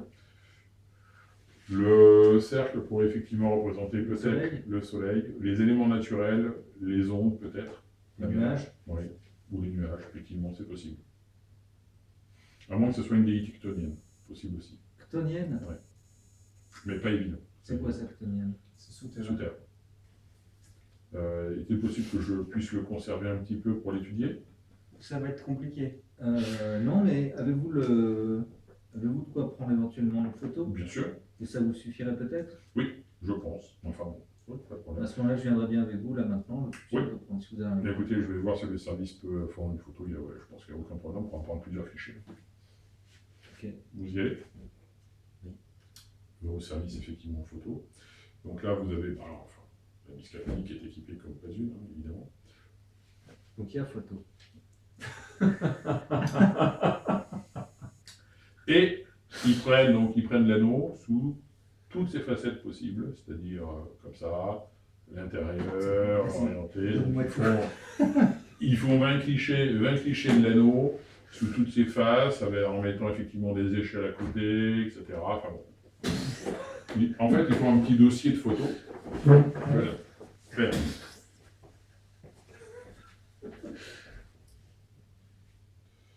Le cercle pourrait effectivement représenter Le peut-être soleil. le soleil, les éléments naturels, les ondes peut-être. Les La mer, nuages. oui. Ou les nuages, effectivement, c'est possible. À moins que ce soit une déité chthonienne, possible aussi. Chthonienne? Mais pas évident. C'est quoi cette chthonienne? C'est souterrain. Sous terre. Est-il possible que je puisse le conserver un petit peu pour l'étudier? Ça va être compliqué. Non, mais avez-vous de quoi prendre éventuellement une photo? Bien sûr, Et ça vous suffirait peut-être? je pense. Enfin bon, oui, pas de problème. À ce moment-là, je viendrai bien avec vous, là maintenant. Je Oui. peux prendre si vous avez un- Mais écoutez, je vais voir si le service peut faire une photo. Je pense qu'il n'y a aucun problème pour en prendre plusieurs fichiers. Ok. Vous y allez? Au service, effectivement, photo. Donc là, vous avez la Miss Capelli qui est équipée comme pas une, hein, évidemment. Donc il y a photo. Et ils prennent l'anneau sous toutes ses facettes possibles, c'est-à-dire comme ça, l'intérieur, orienté. Ils font 20 clichés de l'anneau sous toutes ses faces, en mettant effectivement des échelles à côté, etc. Enfin bon. En fait, ils font un petit dossier de photos. Voilà. Faire.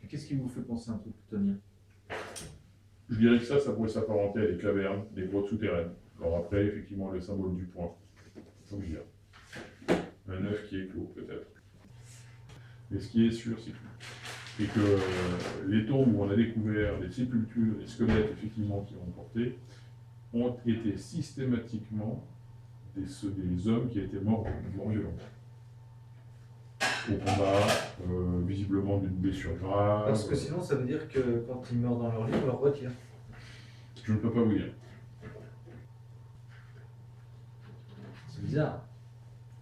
Et qu'est-ce qui vous fait penser à un truc chthonien? Je dirais que ça pourrait s'apparenter à des cavernes, des grottes souterraines. Alors après, effectivement, le symbole du point. Faut le dire. Un œuf qui est clos, peut-être. Mais ce qui est sûr, c'est que les tombes où on a découvert les sépultures, les squelettes, effectivement, qui ont porté, ont été systématiquement des hommes qui étaient morts violemment. Au combat, visiblement d'une blessure grave. Parce que sinon, ça veut dire que quand ils meurent dans leur lit, on leur retire. Je ne peux pas vous dire. C'est bizarre.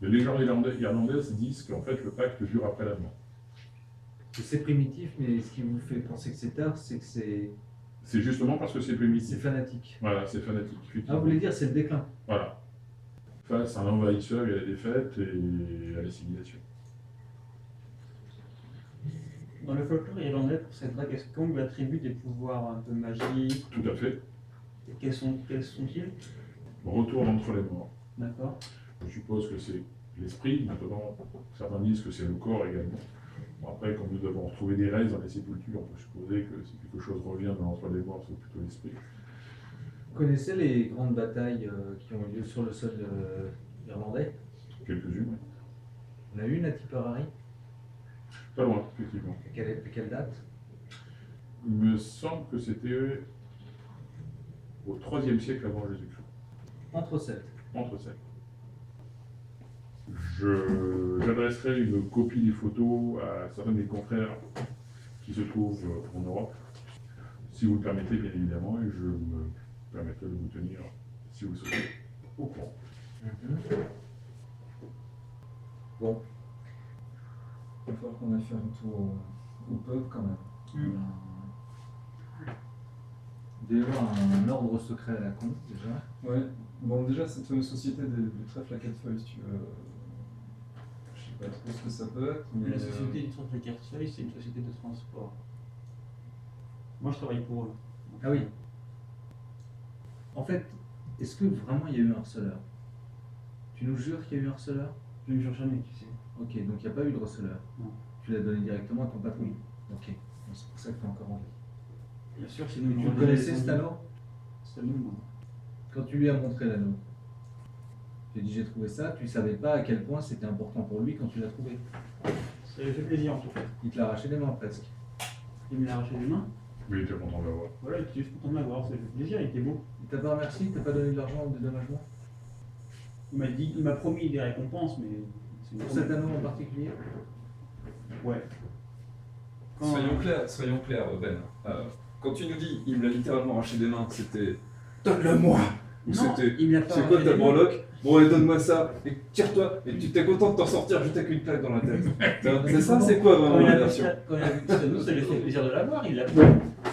Les légendes irlandaises disent qu'en fait le pacte dure après la mort. C'est primitif, mais ce qui vous fait penser que c'est tard, c'est que C'est justement parce que c'est c'est primitif. fanatique. Voilà, c'est fanatique. Ah, effectivement. vous voulez dire c'est le déclin? Voilà. Face à l'envahisseur, il y a la défaite et à l'assimilation. Dans le folklore irlandais, pour cette vague, est-ce qu'on lui attribue des pouvoirs un peu magiques? Tout à fait. Et quels sont-ils? Retour entre les morts. D'accord. Je suppose que c'est l'esprit. Maintenant, certains disent que c'est le corps également. Bon, après, comme nous avons retrouvé des restes dans les sépultures, on peut supposer que si quelque chose revient de l'entre les morts, c'est plutôt l'esprit. Vous connaissez les grandes batailles qui ont eu lieu sur le sol irlandais? Quelques-unes. On a eu une à Tipperary. Pas loin, effectivement. À quelle date? Il me semble que c'était au IIIe siècle avant Jésus-Christ. Entre 7. Entre celles. J'adresserai une copie des photos à certains de mes confrères qui se trouvent en Europe, si vous le permettez bien évidemment, et je me permettrai de vous tenir, si vous le souhaitez, au courant. Bon, Il va falloir qu'on aille faire un tour au pub quand même. il doit y avoir un ordre secret à la con, déjà. Ouais, bon déjà cette fameuse société du trèfle à 4 feuilles, si tu veux. Je sais pas trop ce que ça peut être, mais. La société du trèfle à 4 feuilles, c'est une société de transport. Moi, je travaille pour eux. Ah oui. En fait, est-ce que vraiment il y a eu un harceleur? Tu nous jures qu'il y a eu un harceleur? Je ne jure jamais, tu sais. Ok, donc il n'y a pas eu de receleur. Non. Tu l'as donné directement à ton patron. Ok, donc c'est pour ça que tu es encore en vie. Bien sûr, sinon Tu le connaissais cet anneau? C'est anneau, non. Quand tu lui as montré l'anneau, tu as dit j'ai trouvé ça, tu ne savais pas à quel point c'était important pour lui quand tu l'as trouvé. Ça lui fait plaisir en tout cas. Il te l'a arraché des mains presque. Il me l'a arraché des mains. Mais il était content de l'avoir. Voilà, il était juste content de l'avoir, ça lui fait plaisir, il était beau. Il t'a pas remercié, t'as pas donné de l'argent de dédommagement Il m'a promis des récompenses, mais c'est une pour promesse. cet anneau en particulier? Ouais. Quand- Soyons clairs, Ben. Quand tu nous dis, il me l'a littéralement arraché des mains, c'était donne-le-moi. Ou Non, c'était il me l'a pas c'est quoi arraché ta des mains. breloque? Bon, allez, donne-moi ça, et tire-toi, et tu t'es content de t'en sortir juste avec une plaque dans la tête. C'est ça, c'est quoi Quand vraiment il la a vu version? ça, quand il a vu que ça lui fait plaisir de l'avoir, il l'a pris.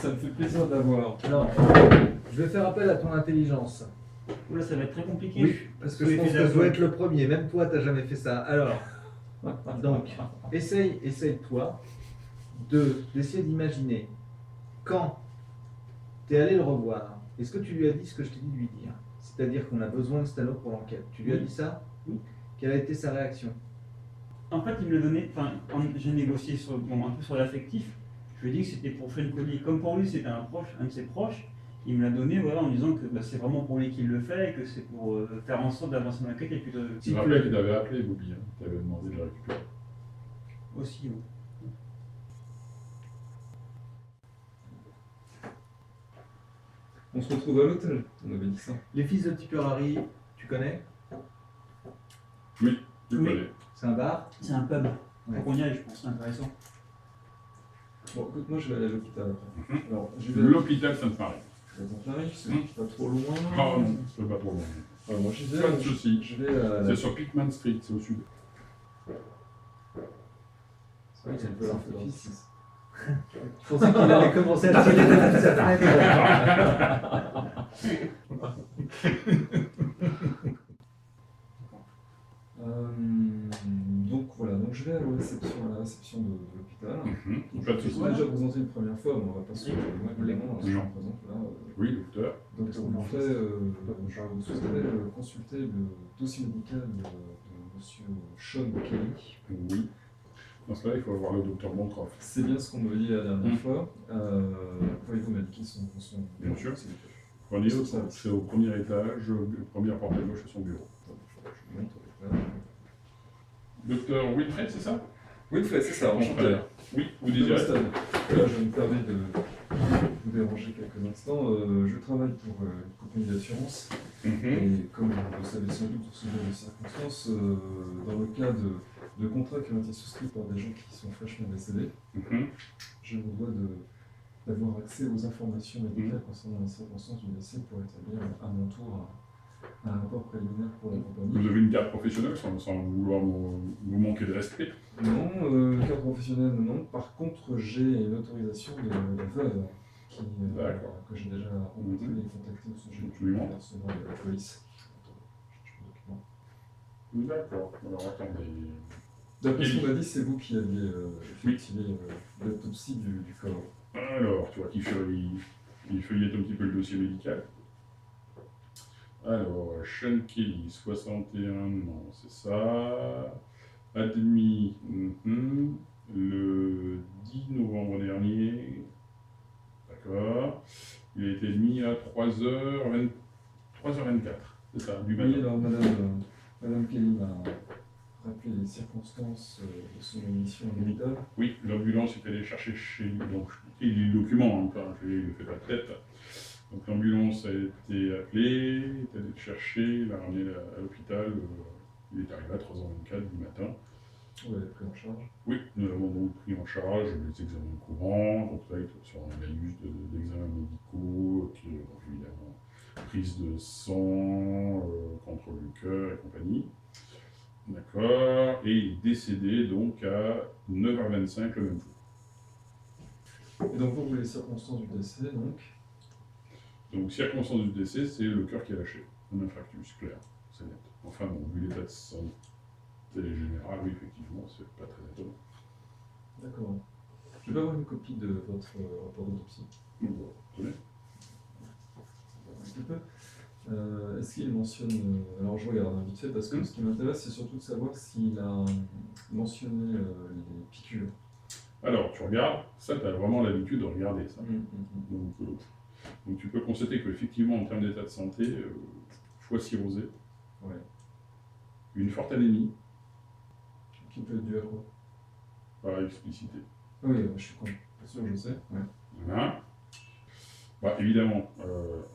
Ça me fait plaisir d'avoir. Alors, je vais faire appel à ton intelligence. Oula, ça va être très compliqué. Oui, parce que Tous je les pense que faits je dois d'avant. être le premier. Même toi, t'as jamais fait ça. Alors, donc, essaye toi d'essayer d'imaginer quand tu es allé le revoir. Est-ce que tu lui as dit ce que je t'ai dit de lui dire? C'est-à-dire qu'on a besoin de cet anneau pour l'enquête. Tu lui as Oui. dit ça? Oui. Quelle a été sa réaction? En fait, il me l'a donné, enfin, quand j'ai négocié un peu sur l'affectif, je lui ai dit que c'était pour Sean Cody. Comme pour lui, c'était un de ses proches, il me l'a donné voilà, en disant que bah, c'est vraiment pour lui qu'il le fait et que c'est pour faire en sorte d'avancer dans l'enquête et puis de... Tu te rappelles qu'il t'avait appelé, Bobby, hein. Tu avais demandé de le récupérer. Aussi, oui. On se retrouve à l'hôtel, on avait dit ça. Les fils de Tipperary, tu connais? Tu Oui. connais. C'est un bar? C'est un pub. Ouais. Faut qu'on y aille, je pense, c'est intéressant. Bon, écoute, moi je vais aller à l'hôpital après. Mhm. Alors, je vais L'hôpital Sainte-Marie. Je vais à Sainte-Marie, c'est Mhm. pas trop loin. Oh non, c'est pas trop loin. Alors, moi j'y vais. Pas de soucis. Je vais à la. C'est sur Pickman Street, c'est au sud. C'est vrai que c'est un peu l'artifice. Je pensais qu'il allait commencer à tirer depuis sa fenêtre. Donc voilà, donc je vais à la réception de l'hôpital. Pas de Je soucis. suis déjà présenté une première fois, mais on va pas se moi évidemment, je me présente là. Oui, docteur. Docteur Bouffet, je souhaiterais consulter le dossier médical de monsieur Sean Kelly. Oui. Dans ce cas-là, il faut avoir le docteur Montroff. C'est bien ce qu'on m'avait dit la dernière fois. Pouvez-vous m'indiquer son Bien sûr. s'il vous plaît? Prenez c'est au premier étage, première porte à gauche, c'est son bureau. Je monte avec là. Docteur Wilfred, c'est ça? Winfrey, c'est ça, enchanté. Montrez. Oui, vous De désirez? Boston. Là, je me permets de vous déranger quelques instants. Je travaille pour une compagnie d'assurance. Mhm. Et comme vous le savez sans doute, ce genre de circonstances, dans le cas de contrats qui ont été souscrits par des gens qui sont fraîchement décédés, Mhm. je me dois d'avoir accès aux informations médicales concernant les circonstances du décès pour établir à mon tour un rapport préliminaire pour la compagnie. Vous avez une carte professionnelle sans vouloir vous manquer de respect? Non, carte professionnelle, non. Par contre, j'ai une autorisation de la veuve D'accord. que j'ai déjà rencontrée et contactée au sujet Absolument. du versement de la police. Attends, je cherche mon document. D'accord. Alors attendez. D'après ce Et- qu'on m'a dit, c'est vous qui aviez effectué l'autopsie du corps. Alors, tu vois qu'il il feuillette un petit peu le dossier médical. Alors, Sean Kelly, 61 ans, c'est ça. Admis le 10 novembre dernier. D'accord. Il a été admis à 3h24. C'est ça, du matin. Oui, alors Madame Kelly m'a rappelé les circonstances de son émission à l'hôpital. Oui, l'ambulance est allée chercher chez lui. Donc, il lit le document, hein, quand il ne fait pas de tête. Donc, l'ambulance a été appelée, est allée le chercher, il l'a ramené à l'hôpital. Il est arrivé à 3h24 du matin. Vous l'avez pris en charge. Oui, nous avons donc pris en charge les examens courants, donc là, il est sur un laïus d'examens médicaux, qui est donc évidemment prise de sang, contrôle du cœur et compagnie. D'accord, et il est décédé donc à 9h25 le même jour. Et donc, pour vous, les circonstances du décès, Donc, circonstance du décès, c'est le cœur qui a lâché, un infarctus, clair, c'est net. Enfin bon, vu l'état de santé général, oui, effectivement, c'est pas très étonnant. d'accord. Je vais avoir une copie de votre rapport d'autopsie. Bon, tenez. Un petit peu. Est-ce qu'il mentionne. Alors je regarde vite fait parce que ce qui m'intéresse c'est surtout de savoir s'il a mentionné les piqûres. Alors, tu regardes, ça, tu as vraiment l'habitude de regarder ça. Mm. Donc tu peux constater qu'effectivement, en termes d'état de santé, foie cirrhosé, Ouais. une forte anémie, Qui peut être dû à quoi? pas explicité. Oui, je suis con. Bien sûr, je sais. Ouais. Voilà. Bah, évidemment,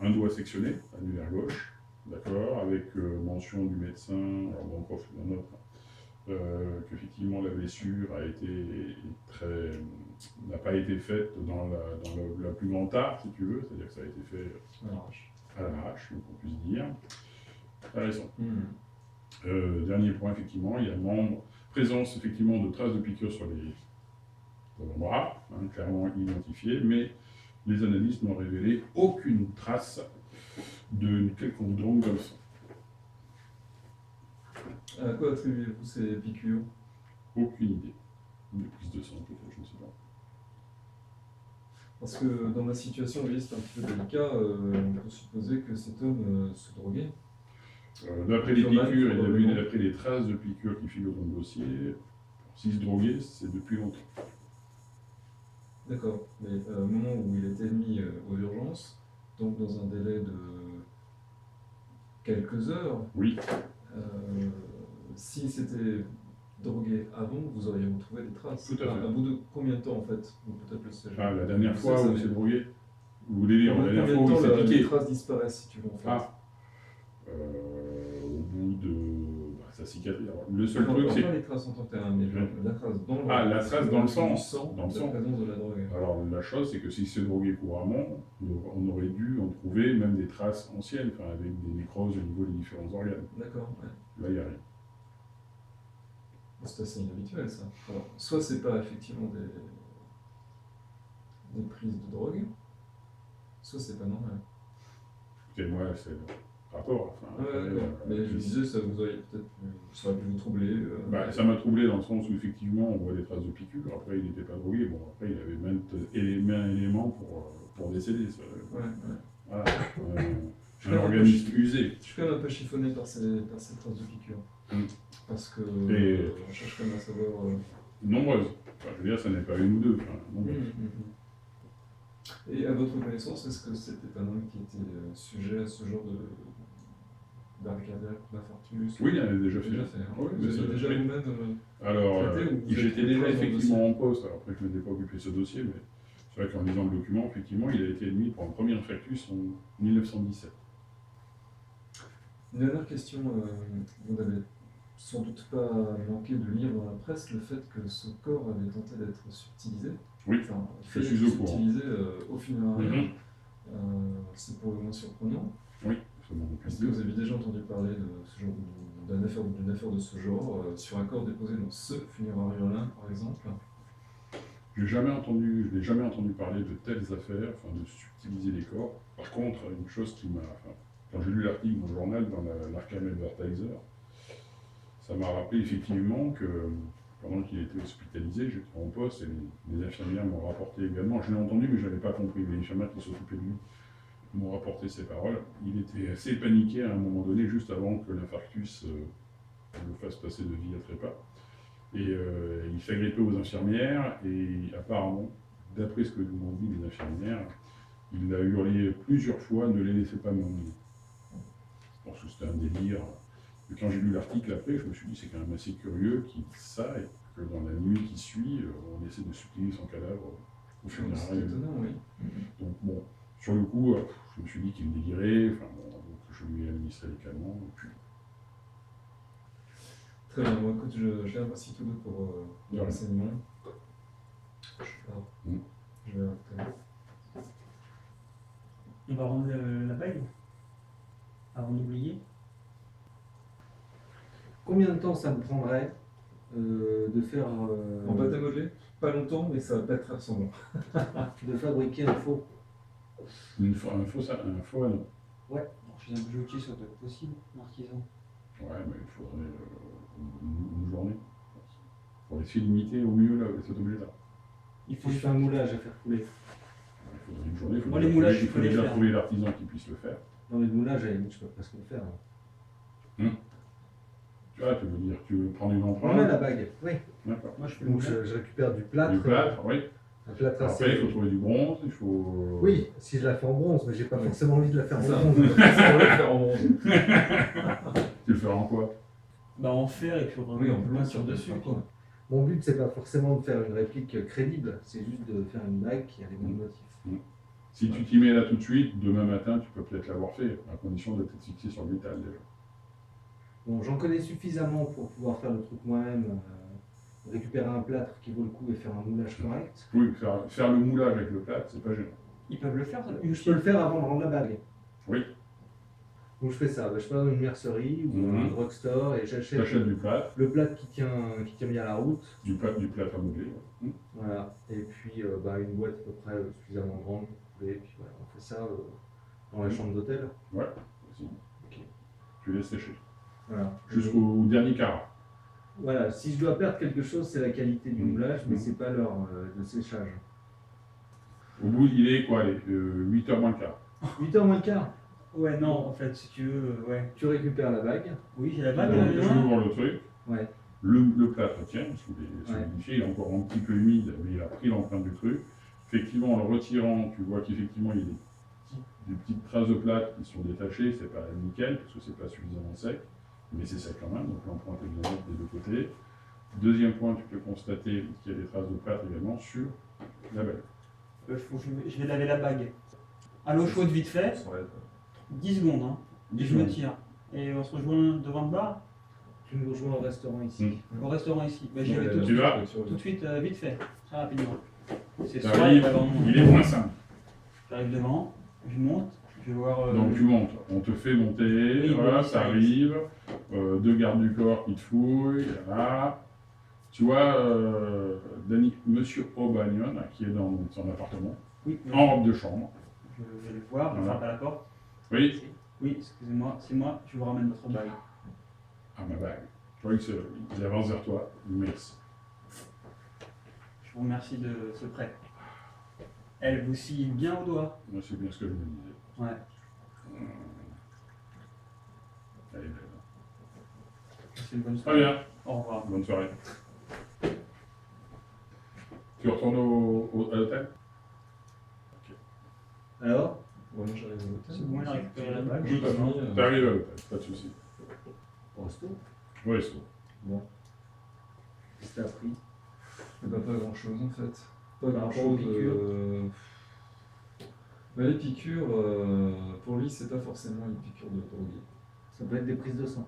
un doigt sectionné, annulaire gauche, d'accord, avec mention du médecin, alors bon, prof, d'un autre, qu'effectivement la blessure n'a pas été faite dans la plus grande art, si tu veux, c'est-à-dire que ça a été fait à l'arrache, donc on puisse dire. Intéressant. Dernier point, effectivement, il y a présence effectivement de traces de piqûres sur les bras, hein, clairement identifiées, mais les analyses n'ont révélé aucune trace d'une quelconque drogue dans le sang. À quoi attribuez-vous ces piqûres? Aucune idée. Une prise de sang, peut-être, je ne sais pas. Parce que dans ma situation, oui, c'est un petit peu délicat. On peut supposer que cet homme se droguait. D'après les Journal, piqûres et probablement. d'après les traces de piqûres qui figurent dans le dossier, s'il se droguait, c'est depuis longtemps. D'accord. Mais au moment où il était mis aux urgences, donc dans un délai de quelques heures, Oui, s'il s'était drogué avant, vous auriez retrouvé des traces. Tout à fait. À bout de combien de temps en fait? Ou peut-être le sais-je. la dernière Je fois sais, où il s'est drogué, vous voulez dire, la Combien dernière de fois où il temps s'est les piqué. traces disparaissent si tu veux en fait? Au bout de sa cicatrice. Alors, le seul Non, truc, pas c'est. les traces en tant que telles, mais la trace dans le La trace dans le sang. du sang, Dans le la sang. présence de la drogue. Alors, la chose, c'est que s'il s'est drogué couramment, on aurait dû en trouver même des traces anciennes, enfin, avec des nécroses au niveau des différents organes. D'accord, ouais. Là, il n'y a rien. C'est assez inhabituel ça. Alors, soit c'est pas effectivement des prises de drogue, soit c'est pas normal. Écoutez, moi, c'est le rapport. Enfin, Ouais, après, d'accord. Mais je me disais, ça vous aurait peut-être ça aurait pu vous troubler. ça m'a troublé dans le sens où effectivement on voit des traces de piqûres. Après, il n'était pas drogué. Bon, après, il avait même éléments pour décéder. Ça. Ouais. Voilà. Je Un suis organisme usé. Je suis quand même un peu chiffonné par ces traces de piqûres. Parce que Et- on cherche quand même à savoir. Nombreuses. Enfin, je veux dire, ça n'est pas une ou deux. Enfin, nombreuses. Et à votre connaissance, est-ce que c'était un homme qui était sujet à ce genre d'arrêt cardiaque, d'infarctus? Oui, il en avait déjà fait. Hein. Oui, Vous mais ça, aviez déjà oui. vous-même. Alors, traité ou vous êtes j'étais déjà proche dans le effectivement en poste. Alors, après, je ne m'étais pas occupé de ce dossier, mais c'est vrai qu'en lisant le document, effectivement, il a été admis pour un premier infarctus en 1917. Une dernière question, vous n'avez sans doute pas manqué de lire dans la presse le fait que ce corps avait tenté d'être subtilisé. Oui, Enfin, je suis au courant. subtilisé au funérailles. Mhm. C'est pour le moins surprenant. Oui, c'est bon. Est-ce que vous avez déjà entendu parler de ce genre d'une affaire de ce genre sur un corps déposé dans ce funérarium-là, par exemple? Je n'ai jamais entendu parler de telles affaires, enfin de subtiliser les corps. Par contre, une chose qui m'a. Enfin, quand j'ai lu l'article dans le journal, dans l'Arkham Advertiser, ça m'a rappelé effectivement que pendant qu'il était hospitalisé, j'étais en poste et les infirmières m'ont rapporté également. Je l'ai entendu, mais je n'avais pas compris. Les infirmières qui s'occupaient de lui m'ont rapporté ces paroles. Il était assez paniqué à un moment donné, juste avant que l'infarctus le fasse passer de vie à trépas. Et il s'agrippait aux infirmières et apparemment, d'après ce que m'ont dit les infirmières, il a hurlé plusieurs fois « ne les laissez pas m'emmener ». Je pense que c'était un délire. Et quand j'ai lu l'article après, je me suis dit c'est quand même assez curieux qu'il dise ça et que dans la nuit qui suit, on essaie de subtiliser son cadavre au C'est funérailles. étonnant, oui. Donc bon, sur le coup, je me suis dit qu'il me délirait, enfin bon, donc je lui ai administré les calmants, et puis Très bien, bon, écoute, je les remercie tous deux pour les Ouais. renseignements. Mm. Je vais arrêter. On va rendre la bague avant d'oublier. Combien de temps ça me prendrait de faire. En pâte à modeler, pas longtemps, mais ça va pas être très ressemblant. de fabriquer un faux. un faux anneau. Alors, je suis un peu bloqué, ça doit être possible, l'artisan. Ouais, mais il faudrait une journée. Pour essayer de limiter au mieux là, cet objet-là. Il faut Si je fais un moulage à faire couler. Il faudrait une journée, Moi, les moulages, il je faut peux les déjà faire. trouver l'artisan qui puisse le faire. Non, mais le moulage, à la limite, je peux presque le faire. Tu vois, tu veux prendre une On met empreinte. la bague, oui. D'accord. Moi, je fais le Donc moulage. je récupère du plâtre. Du plâtre, oui. Un plâtre assez. Après, il faut trouver du bronze, il faut. Oui, si je la fais en bronze, mais j'ai pas Oui. forcément envie de la faire en Ça, bronze. on va le faire en bronze. Tu le feras en quoi? Bah, en fer et puis on Oui, va on peut peinture sur dessus. Quoi. Mon but, c'est pas forcément de faire une réplique crédible, c'est juste de faire une bague qui a les mêmes motifs. Si tu t'y mets là tout de suite, demain matin, tu peux peut-être l'avoir fait, à condition de t'être fixé sur le métal déjà. Bon, j'en connais suffisamment pour pouvoir faire le truc moi-même, récupérer un plâtre qui vaut le coup et faire un moulage correct. Oui, faire le moulage avec le plâtre, c'est pas gênant. Ils peuvent le faire, ça. Je peux le faire avant de rendre la bague. Oui. Donc je fais ça, je vais dans une mercerie ou Mhm. un drugstore et j'achète T'achètes du plâtre, le plâtre qui tient bien la route. du plâtre à modeler. Voilà. Et puis une boîte à peu près suffisamment grande pour couler. Et puis voilà, on fait ça dans la chambre d'hôtel. Ouais, aussi. Ok. Tu laisses sécher. Voilà. Jusqu'au dernier quart. Voilà, si je dois perdre quelque chose, c'est la qualité du moulage, mais Mhm. c'est pas l'heure de séchage. Au bout, il est quoi, 8h moins le quart. 8h moins le quart, Ouais, non, en fait, si tu veux, ouais. tu récupères la bague. Oui, j'ai la bague. Donc, là, tu ouvres le truc, Ouais. le plâtre tient, sous Ouais. solidifié, il est encore un petit peu humide, mais il a pris l'empreinte du truc. Effectivement, en le retirant, tu vois qu'effectivement, il y a des petites traces de plâtre qui sont détachées, c'est pas nickel, parce que c'est pas suffisamment sec, mais c'est sec quand même, donc l'empreinte est bien nette des deux côtés. Deuxième point, tu peux constater qu'il y a des traces de plâtre également sur la bague. Je vais laver la bague. À l'eau chaude, vite fait. Ça va être- 10 secondes, hein. Et je me tire. Et on se rejoint devant le bar, Tu nous rejoins au restaurant ici. au restaurant ici. Bah, j'y Ouais, vais la- tout de Tu suite. vas Tout de suite, vite fait, très rapidement. C'est Ça soir, arrive, il va avoir mon- il est moins 5. J'arrive devant, je monte, je vais voir. Donc tu montes, on te fait monter, Oui, voilà, oui, ça ça arrive, deux gardes du corps qui te fouillent, là. Tu vois, Monsieur O'Banion, qui est dans son appartement, Oui, en robe de chambre. je vais le voir, je Voilà. frappe à la porte. Oui, Oui, excusez-moi, c'est moi, je vous ramène votre bague. ah ma bague. Tu vois qu'il avance vers toi, merci. Je vous remercie de ce prêt. Elle vous scie bien au doigt. Moi, c'est bien ce que je me disais. Ouais. Elle est belle. C'est une bonne Très soirée. bien, Au revoir. bonne soirée. Tu retournes à l'hôtel? Alors, Bon, moi j'arrive à l'hôtel. C'est bon, il a récupéré la bague. Tout à fait. T'arrives à l'hôtel, pas de soucis. au resto, Oui, c'est bon. qu'est-ce que t'as appris? Pas grand chose en fait. Pas Par grand rapport aux chose. piqûres. Les piqûres, pour lui, c'est pas forcément une piqûre de drogué. Ça peut être des prises de sang.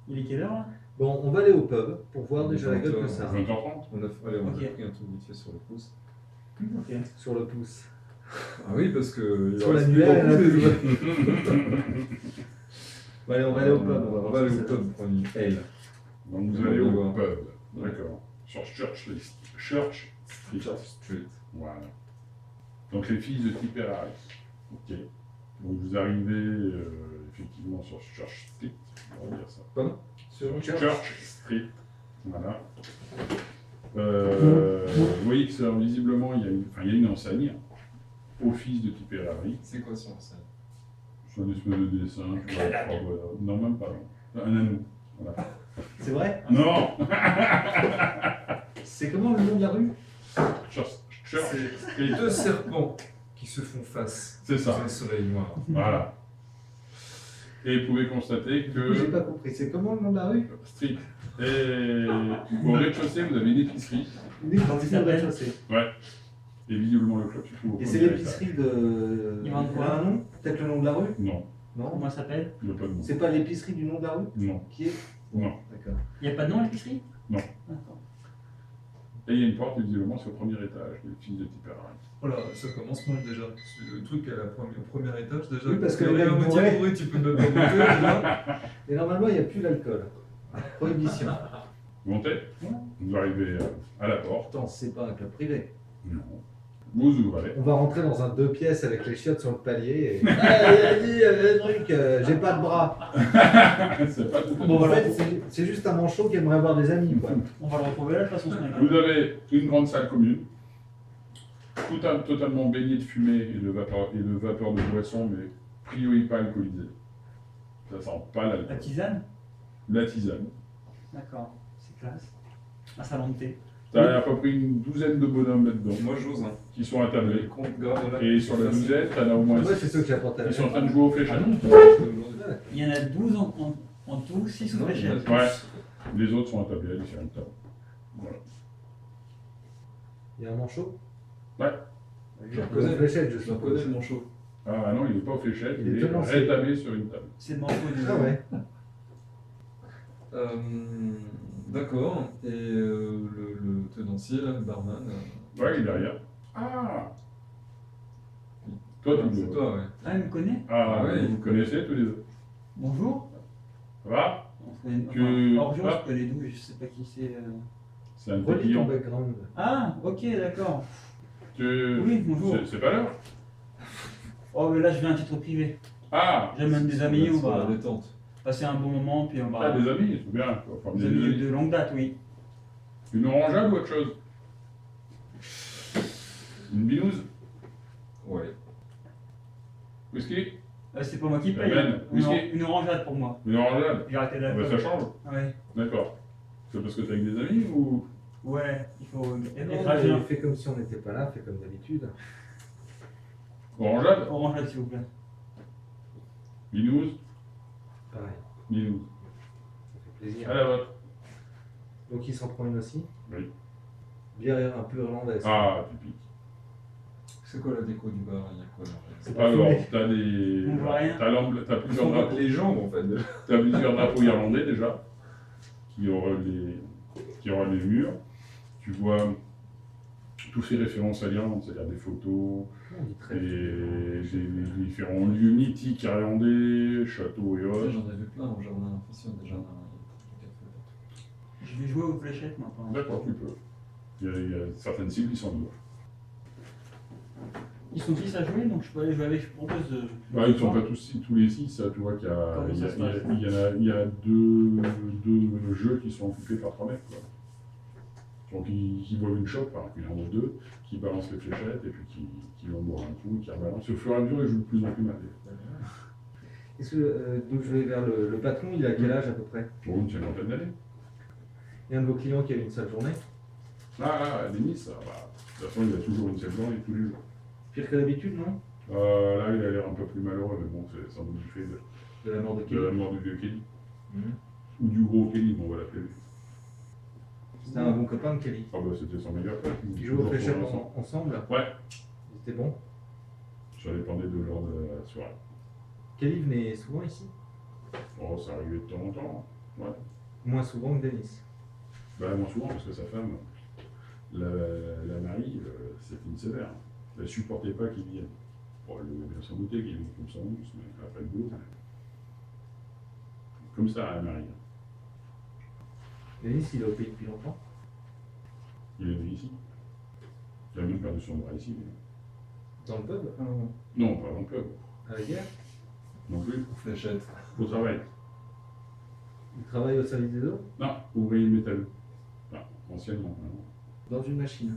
Il est quelle heure là? Bon, on va aller au pub pour voir déjà la gueule que ça a. 20h30. Allez, on Ok. a pris un truc vite fait sur le pouce. Ok. Sur le pouce. Ah oui, parce que. il Sur en reste l'annulaire, plus il y en a beaucoup, plus. les- Bon, allez, on va aller au pub. On voir va aller ce au que ça pub prendre une L. Donc vous On allez va au voir. pub. D'accord. Sur Church Street. Church Street. Voilà. Donc les filles de Tipperary. Ok. Donc vous arrivez effectivement sur Church Street. On va dire ça. Sur Church Street. Voilà. Vous voyez que ça, visiblement, il y a une enseigne. Office de Tipperary. C'est quoi sur scène? C'est un espèce de dessin. Tu vois, voilà. Non, même pas. Non. Un anneau. Voilà. C'est vrai? Non. C'est comment le nom de la rue? Church C'est Street. deux serpents qui se font face. C'est ça. Sous un soleil noir. Voilà. Et vous pouvez constater J'ai que pas compris. C'est comment le nom de la rue? Street. Et au rez-de-chaussée, vous avez une épicerie. Une épicerie au rez-de-chaussée. Et visiblement, le club se trouve au Et c'est premier l'épicerie de. Il vend Il quoi a un nom? Peut-être le nom de la rue? étage. Non, Non? Comment ça s'appelle? il n'y a pas de nom. C'est pas l'épicerie du nom de la rue? Non. Qui est? Non. D'accord. Il n'y a pas de nom à l'épicerie? Non. D'accord. Et il y a une porte, et visiblement, c'est au premier étage, le fils de Tipperary. Voilà, ça commence mal déjà. Le truc au premier étage déjà. Oui, parce que quand le t'es à mec moitié bourré. bourré, tu peux même pas monter déjà. Et normalement, il n'y a plus l'alcool. Prohibition. Vous montez Vous arrivez à la porte. Pourtant, c'est pas un club privé. Non. Vous ouvrez. On va rentrer dans un 2 pièces avec les chiottes sur le palier et. Ah, il a dit le truc, j'ai pas de bras. C'est pas tout à fait. Bon, en fait, c'est juste un manchot qui aimerait avoir des amis, quoi. On va le retrouver là de toute façon ce mec. Vous avez une grande salle commune, totalement baignée de fumée et de vapeur de boisson, mais a priori pas alcoolisée. Ça sent pas La l'alcool. tisane? La tisane. D'accord, c'est classe. Un salon de thé. T'as à peu près une douzaine de bonhommes là-dedans Moi j'ose, hein. qui sont attablés. Les comptes graves là. Et sur la douzaine, t'en as au moins Moi, 6. c'est ceux que j'apporte à la Ils sont en train maison. de jouer aux fléchettes. Il y en a 12 en tout, 6 Non, au il y en a fléchette. plus. Ouais. Les autres sont attablés à différentes tables. Voilà. Il y a un manchot. Je le Une reconnais. fléchette, je Je le suppose. reconnais, le manchot. Ah non, il n'est pas aux fléchettes, Il il est est tenancier. rétabli sur une table. C'est le manteau du. Ah ouais. D'accord. Et le tenancier, là, le barman. Ouais, il est derrière. Ah Toi, tu C'est le vois. toi, ouais. Ah, il me connaît. Ah, Ah ouais. vous connaissez tous les deux. Bonjour. Ça va On se connaît. Tu- Enfin, Orgeon, Ah. je connais d'où, je sais pas qui c'est. C'est un de tes Relis ton clients. background. Ah, ok, d'accord. Tu... Oui, bonjour. C'est pas l'heure Oh, mais là, je viens à titre privé. Ah J'amène des amis, on Sur la va détente. passer un bon moment, puis on Ah, va. des amis, c'est bien. Enfin, Des amis de longue date, oui. Une orangeade ou autre chose Une binouse Ouais. Whisky C'est pas moi qui paye. Ben, whisky. Une orangeade pour moi. Une orangeade J'ai arrêté Ah bah, l'alcool. ça change. Ouais. D'accord. C'est parce que t'es avec des amis ou Ouais, il faut Non, être à jeun. fais comme si on n'était pas là, fais comme d'habitude. orangeade Orangeade, s'il vous plaît. Binouse Pareil, Binouse. ça fait plaisir. À la vôtre. Donc il s'en prend une aussi. Oui. Bière un peu irlandaise. Ah, typique. C'est quoi la déco du bar? Il y a quoi là? C'est pas Alors, fumé. t'as des. On voit rien. T'as plusieurs On voit drapeaux. les jambes en fait. T'as plusieurs drapeaux irlandais déjà, qui aura les murs. Tu vois tous ces références à l'Irlande, c'est-à-dire des photos, On dit très des différents lieux mythiques irlandais, châteaux et autres. J'en ai vu plein au jardin. Enfin, si, on a des jardins. Il y a des cafés partout. Je vais jouer aux fléchettes maintenant. D'accord, tu peux. Il y a certaines cibles qui sont libres. Ils sont 6 à jouer, donc je peux aller jouer avec. Je propose de. Bah, ils ne sont pas tous les 6, tu vois qu'il y a, Comment il y a, ça se passe il y a deux jeux qui sont occupés par 3 mecs. Quoi. Donc qui boivent une chope, alors qu'il y en a deux, qui balancent les fléchettes et puis qui vont boire un coup, qui rebalancent. Au fur et à mesure, ils jouent de plus en plus mal. Est-ce que, donc je vais vers le patron, il a quel âge à peu près? Pour une cinquantaine d'années. Et un de vos clients qui a eu une sale journée? Ah, Denis, ça, bah, de toute façon, il a toujours une seule journée tous les jours. Pire que d'habitude, non? Là, il a l'air un peu plus malheureux, mais bon, c'est sans doute du fait De la mort de qui? de la mort du vieux Kelly. Mhm. Ou du gros Kelly, bon, on va l'appeler. C'était un bon copain de Kelly. Ah, bah, c'était son meilleur pote. Qui joue aux Toujours fléchettes pour l'instant. ensemble? Ouais. C'était bon. Ça dépendait de l'heure de la soirée. Kelly venait souvent ici? Oh, ça arrivait de temps en temps. Ouais. Moins souvent que Denis. Bah, moins souvent, parce que sa femme, la Marie, c'est une sévère. Elle supportait pas qu'il vienne. Bon, elle devait bien s'en douter qu'il vienne comme ça en plus, mais après le boulot. Comme ça, la Marie. Denis, il est au pays depuis longtemps. Il est venu ici. Il a même perdu son bras ici. lui. Dans le pub? Non, pas dans le club. À la guerre? Non plus. Fléchette. Au travail. Il travaille au service des eaux? Non, ouvrier métal. Enfin, anciennement. Maintenant. Dans une machine.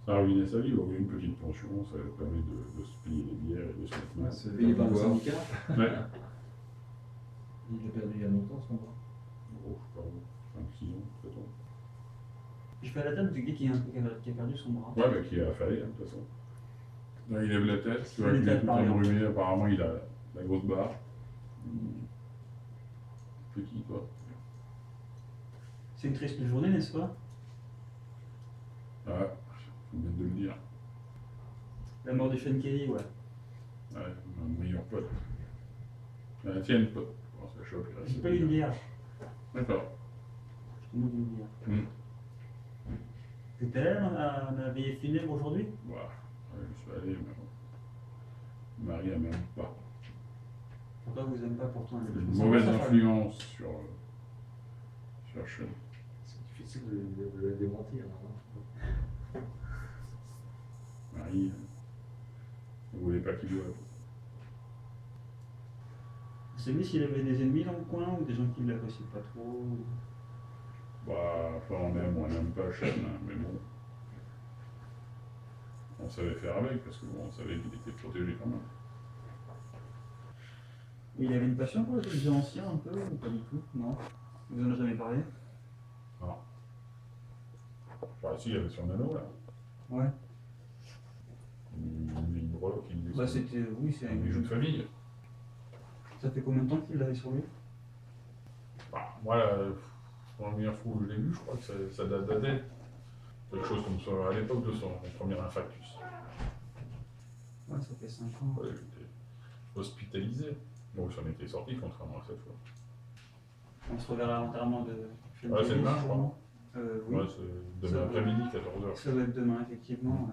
Ça a ruiné sa vie, il aurait eu une petite pension, ça lui permet de se payer les bières et de se mettre mal. C'est Payé par le boire. syndicat? Ouais. Il l'a perdu il y a longtemps, son bras. Oh, je sais pas, 5-6 ans, peut-être. Je fais la tête du gars qui a perdu son bras. Ouais, mais qui est affalé, hein, de toute façon. Là, il lève la tête, tu vois, Il il est lève tout par exemple. embrumé, apparemment il a la grosse barre. Petit, quoi. C'est une triste journée, n'est-ce pas? Ah, faut bien de le dire. La mort de Sean Kelly, ouais. Ouais, mon meilleur pote. La tienne, pote. Bon, ça choque. là, J'ai c'est pas eu une bien. bière. D'accord. Je te demande une bière. Hmm. T'étais là à la veillée funèbre aujourd'hui? Voilà. Ouais, je suis allé, mais bon. Marie, elle m'aime pas. Pourquoi vous aimez pas pourtant? J'ai Je une me sens mauvaise pas ça, influence sur Sean. C'est difficile de le démentir. Hein. Marie, ne voulait pas qu'il doive. Vous savez s'il avait des ennemis dans le coin ou des gens qui ne l'apprécient pas trop? Bah, enfin, on aime ou on n'aime pas Sean, hein, mais bon. On savait faire avec, parce que bon, on savait qu'il était protégé quand même. Et il avait une passion pour les trucs anciens un peu ou pas du tout? Non? Vous en avez jamais parlé? Enfin, si, il y avait son anneau, là. Ouais. Une breloque, une Bah c'était. Oui, c'est un bijou de famille. Ça fait combien de temps qu'il l'avait sur lui? Bah, moi, la première fois où je l'ai vu, je crois que ça date d'Adèle. Quelque chose comme ça, à l'époque de son premier infarctus. Ouais, ça fait 5 ans. Ouais, il était hospitalisé. Bon, il s'en était sorti, contrairement à cette fois. On se reverra à l'enterrement de Sean Ouais, c'est Kelly, demain, je crois. sûrement. Oui. Ouais, c'est Ça demain va. après-midi, 14h. Ça doit être demain, effectivement.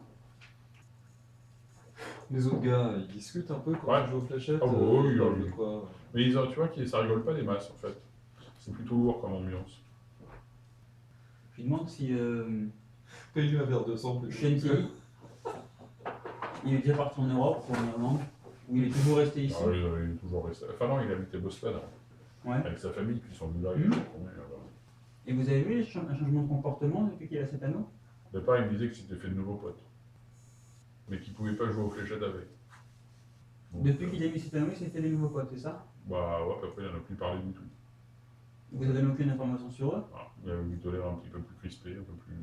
Les autres gars, ils discutent un peu quand Ouais. ils jouent aux fléchettes. Ah bah oui, ils parlent oui. de quoi? Mais tu vois, ça rigole pas des masses en fait. C'est plutôt lourd comme ambiance. Je lui demande si Paye-lui un verre de sang plus. Sean Kelly, il est déjà parti en Europe ou en Irlande, ou il est toujours resté ici. Ah, il est toujours resté. Enfin non, il habitait Boston hein, Ouais. avec sa famille, puis ils sont venus là, il y a combien, là-bas. Et vous avez vu un changement de comportement depuis qu'il a cet anneau? Au départ, il me disait que c'était fait de nouveaux potes. Mais qu'il pouvait pas jouer aux fléchettes avec. Donc, Depuis qu'il a mis cet anneau, il s'est fait des nouveaux potes, c'est ça? Bah ouais, après il n'en a plus parlé du tout. Vous avez aucune information sur eux? Voilà. Il avait eu l'air un petit peu plus crispé, un peu plus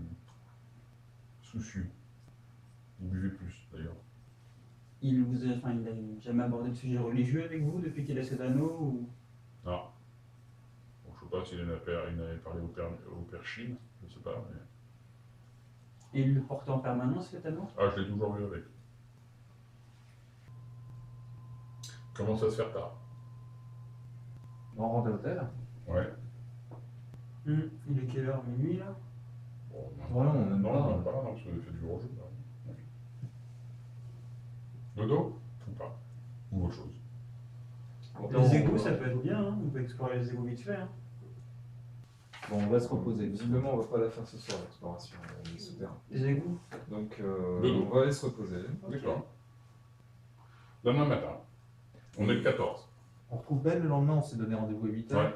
soucieux. Il buvait plus d'ailleurs. Il n'a jamais abordé de sujet religieux avec vous depuis qu'il a cet anneau ou... Non. Bon, je sais pas s'il en avait parlé au père Chine, je sais pas. Mais... Et il le portait en permanence cet anneau? Ah, je l'ai toujours vu avec. Commence à se faire tard. On rentre à l'hôtel. Ouais. Il est quelle heure? Minuit là? Bon, Voilà, on aime non, pas. on n'aime pas, non, parce qu'on a fait du jour au jour. Là. Dodo ou pas? Ou autre chose. Les égouts, ça peut être bien, hein. On peut explorer les égouts vite fait. Hein. Bon, on va se reposer. Visiblement, on va pas la faire ce soir, l'exploration des souterrains. Les égouts? Donc, Dodo. on va aller se reposer. D'accord. Demain matin. On est le 14. On retrouve Ben le lendemain, on s'est donné rendez-vous à 8h. Ouais.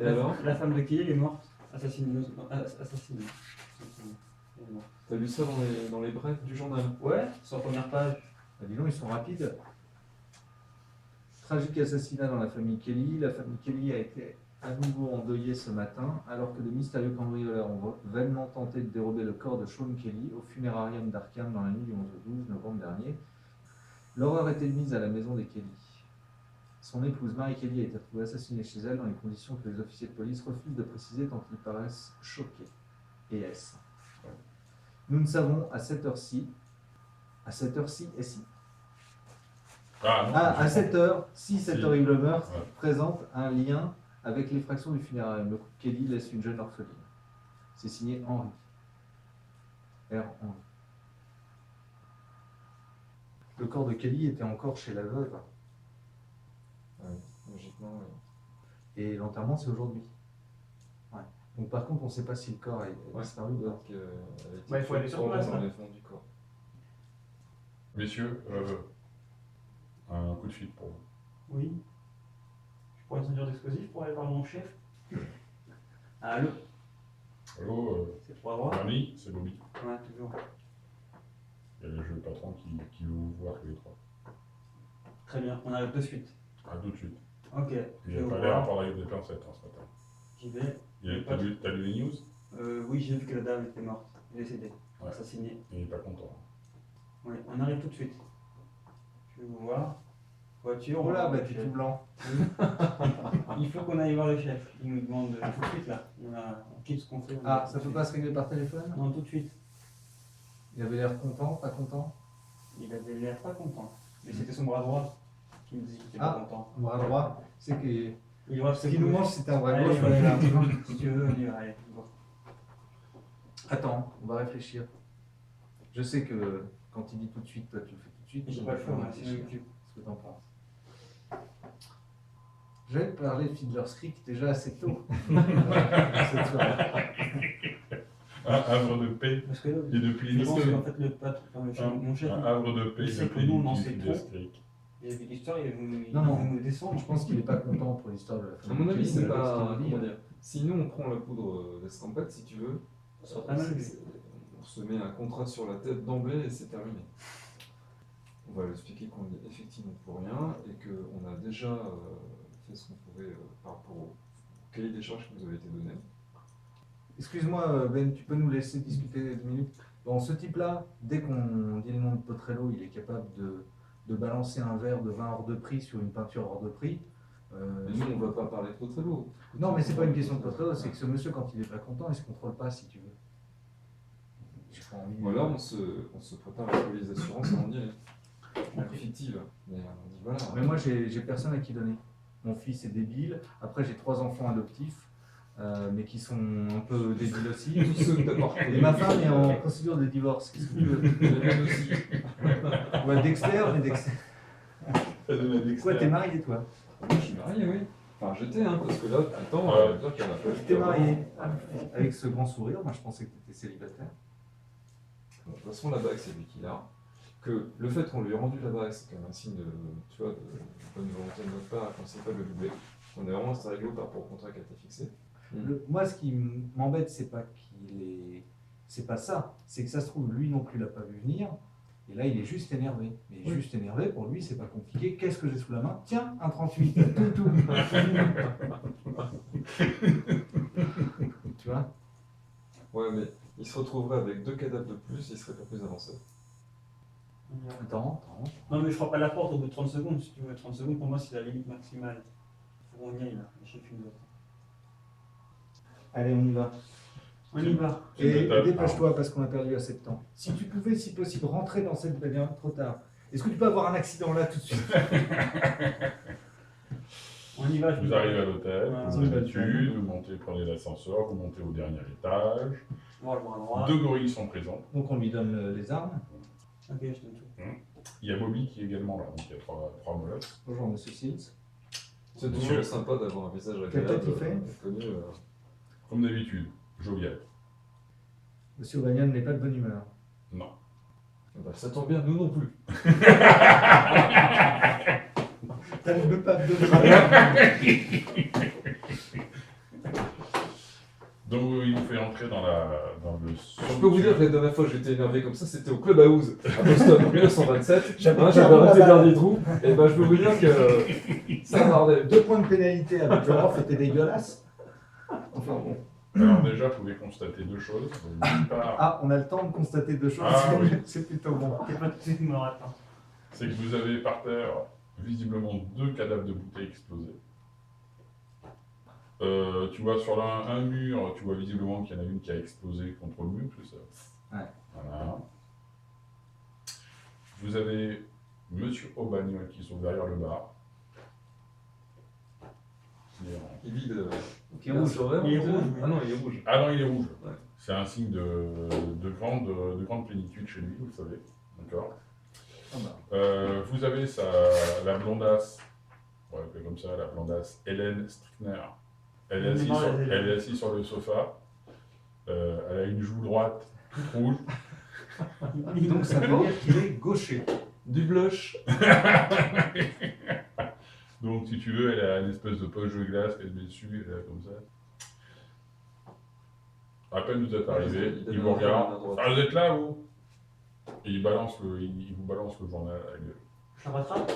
Et alors, La femme de Kelly, elle est morte. Assassinée. Assassinée. Elle est morte. t'as lu ça dans les brefs du journal? Ouais, sur la première page. Bah, dis donc, ils sont rapides. Tragique assassinat dans la famille Kelly. La famille Kelly a été à nouveau endeuillée ce matin, alors que de mystérieux cambrioleurs ont vainement tenté de dérober le corps de Sean Kelly au funérarium d'Arkham dans la nuit du 11 au 12 novembre dernier. L'horreur était mise à la maison des Kelly. Son épouse Mary Kelly a été retrouvée assassinée chez elle dans les conditions que les officiers de police refusent de préciser tant qu'ils paraissent choqués. Et est-ce? Nous ne savons à cette heure-ci, et si. Ah, non, Ah, à je cette heure, si cet Si. horrible meurtre Ouais. présente un lien avec l'effraction du funérarium. Le couple Kelly laisse une jeune orpheline. C'est signé Henri. R. Henri. Le corps de Kelly était encore chez la veuve. Ouais, logiquement, oui. Et l'enterrement, c'est aujourd'hui. Ouais. Donc par contre, on ne sait pas si le corps est Ouais, disparu ou pas. donc, elle a été Ouais, il faut aller sur tuée place, dans hein. les fonds du corps. Messieurs, un coup de fil pour vous. Oui. Je pourrais une ceinture d'explosif pour aller voir mon chef. Allô? Allô, C'est pour avoir? Bernie, c'est Bobby. Ouais, toujours. Il y a le jeu patron qui veut vous voir tous les trois. Très bien, on arrive de suite. À tout de suite. Ok. Il je n'a vais pas vous l'air à voir. parler des pincettes ce matin. J'y vais. T'as lu les news? Oui, j'ai vu que la dame était morte, décédée, Ouais. assassinée. Il n'est pas content. Oui, on arrive tout de suite. Je vais vous voir. Voiture. Oh là, on va bah, voir tu le es tout chef. blanc. Il faut qu'on aille voir le chef. Il nous demande tout de suite là. On quitte ce qu'on fait. on Ah, va ça tout de peut suite. pas se régler par téléphone? Non, tout de suite. Il avait l'air content, pas content? Il avait l'air pas content. Mais c'était son bras droit qui me disait qu'il était Ah. pas content. Bras droit, c'est que Il doit ce qui nous mange, c'était un bras Allez, gauche. on va mais- aller là. Si tu veux, on y va. Allez, bon. Attends, on va réfléchir. Je sais que quand il dit tout de suite, toi tu le fais tout de suite. J'ai donc pas le on choix, va moi, sinon réfléchir. YouTube. Qu'est-ce que t'en penses? J'avais parlé de Fiddler's Creek déjà assez tôt. Cette soirée. Un havre de paix Parce que là, et de je plénitude. pense qu'en fait, le patron, mon chef, Un havre de paix il et sait de que nous, on en plénitude. sait trop. Fiddler's il a vu l'histoire, il Non, non. va nous descendre. Je pense qu'il n'est pas content pour l'histoire de la À famille. mon avis, Kelly, c'est mais pas. parce qu'il Comment dit, dire? Si nous, on prend la poudre d'escampette, si tu veux, Ça sera pas mal, lui. on se met un contrat sur la tête d'emblée et c'est terminé. On va lui expliquer qu'on est effectivement pour rien et qu'on a déjà fait ce qu'on pouvait par rapport au cahier des charges qui nous avait été donné. Excuse-moi Ben, tu peux nous laisser discuter 2 minutes? Bon, ce type-là, dès qu'on dit le nom de Potrello, il est capable de balancer un verre de vin hors de prix sur une peinture hors de prix. Mais nous, on va pas parler trop très lourd. Non, mais c'est pas une question de Potrello, c'est que ce monsieur, quand il est pas content, il se contrôle pas, si tu veux. j'ai pas envie. Ou alors on se prépare à la police d'assurance avant d'y aller. Fictive. Mais on dit voilà. Mais moi, j'ai personne à qui donner. Mon fils est débile. Après, j'ai 3 enfants adoptifs, mais qui sont un peu débiles aussi. Tous ceux que t'as pas reconnus. Et ma femme est en procédure de divorce. Qu'est-ce que tu veux? Les miennes aussi. Ouais, Dexter, mais Dexter. Quoi, t'es marié, toi? Moi, je suis marié, oui. Enfin, j'étais, hein, parce que là, attends, dire qu'il y en a pas. T'es marié. Avec ce grand sourire, moi, je pensais que t'étais célibataire. Bon, de toute façon, la bague, c'est lui qui l'a. Que le fait qu'on lui ait rendu la bague, c'est quand même un signe de, tu vois, de bonne volonté de notre part, qu'on ne sait pas de le doubler. On est vraiment resté réglo par rapport au contrat qui a été fixé. Moi, ce qui m'embête, c'est pas qu'il est. C'est pas ça. C'est que ça se trouve, lui non plus l'a pas vu venir. Et là, il est juste énervé. Mais Oui. juste énervé, pour lui, c'est pas compliqué. Qu'est-ce que j'ai sous la main? Tiens, un 38. Tout. Tu vois? Ouais, mais il se retrouverait avec 2 cadavres de plus, il serait pas plus avancé. Attends. Non, mais je frappe à la porte au bout de 30 secondes, si tu veux. 30 secondes, pour moi, c'est la limite maximale. Faut qu'on y aille, là. Le chef, il nous attend. Allez, on y va. On y va. Et dépêche-toi parce qu'on a perdu assez de temps. Si tu pouvais, si possible, rentrer dans cette bagnole, trop tard. Est-ce que tu peux avoir un accident là tout de suite? On y va. je Vous vous arrivez à l'hôtel, Ouais, comme ouais. d'habitude, vous montez, prenez l'ascenseur, vous montez au dernier étage. On va le bras droit. 2 gorilles sont présents. Donc on lui donne les armes. Ok, je donne tout. Il y a Bobby qui est également là, donc il y a 3 molosses. Bonjour, monsieur Sills. C'est Monsieur. toujours sympa d'avoir un visage Quelle agréable, tête il fait connu. Comme d'habitude, jovial. Monsieur O'Banion n'est pas de bonne humeur. Non. Bah, ça tombe bien, nous non plus. T'as le pape de Donc il vous fait entrer dans le... Je peux vous dire que la dernière fois que j'étais énervé comme ça, c'était au Clubhouse à Boston en 1927. J'avais Hein, clairement j'avais arrêté la le balle. dernier trou. Et ben je peux vous dire que ça bardait. 2 points de pénalité avec le prof était dégueulasse. Enfin bon. Alors déjà, vous pouvez constater 2 choses. D'une part, Ah, on a le temps de constater 2 choses. Ah, oui. C'est plutôt bon. T'es pas tout de suite, il me attend. c'est que vous avez par terre visiblement 2 cadavres de bouteilles explosées. Tu vois sur un mur, tu vois visiblement qu'il y en a une qui a explosé contre le mur, tout ça. Ouais. Voilà. Vous avez Monsieur O'Banion qui sont derrière le bar. Qui est en- Il vide. Qui est rouge. Il est rouge, oui. Ah non, il est rouge. Ah non, il est rouge. Ouais. C'est un signe de grande plénitude chez lui, vous le savez. D'accord. Ah bah. Vous avez la blondasse, ouais, appelée comme ça, la blondasse Hélène Strickner. Elle est assise sur le sofa. Elle a une joue droite toute rouge. Donc ça veut dire qu'il est gaucher. Du blush. Donc si tu veux, elle a une espèce de poche de glace qu'elle met dessus, elle est comme ça. À peine vous êtes arrivé, il vous regarde. Ah, vous êtes là, vous? Et il vous balance le journal à la gueule. Je la rattrape?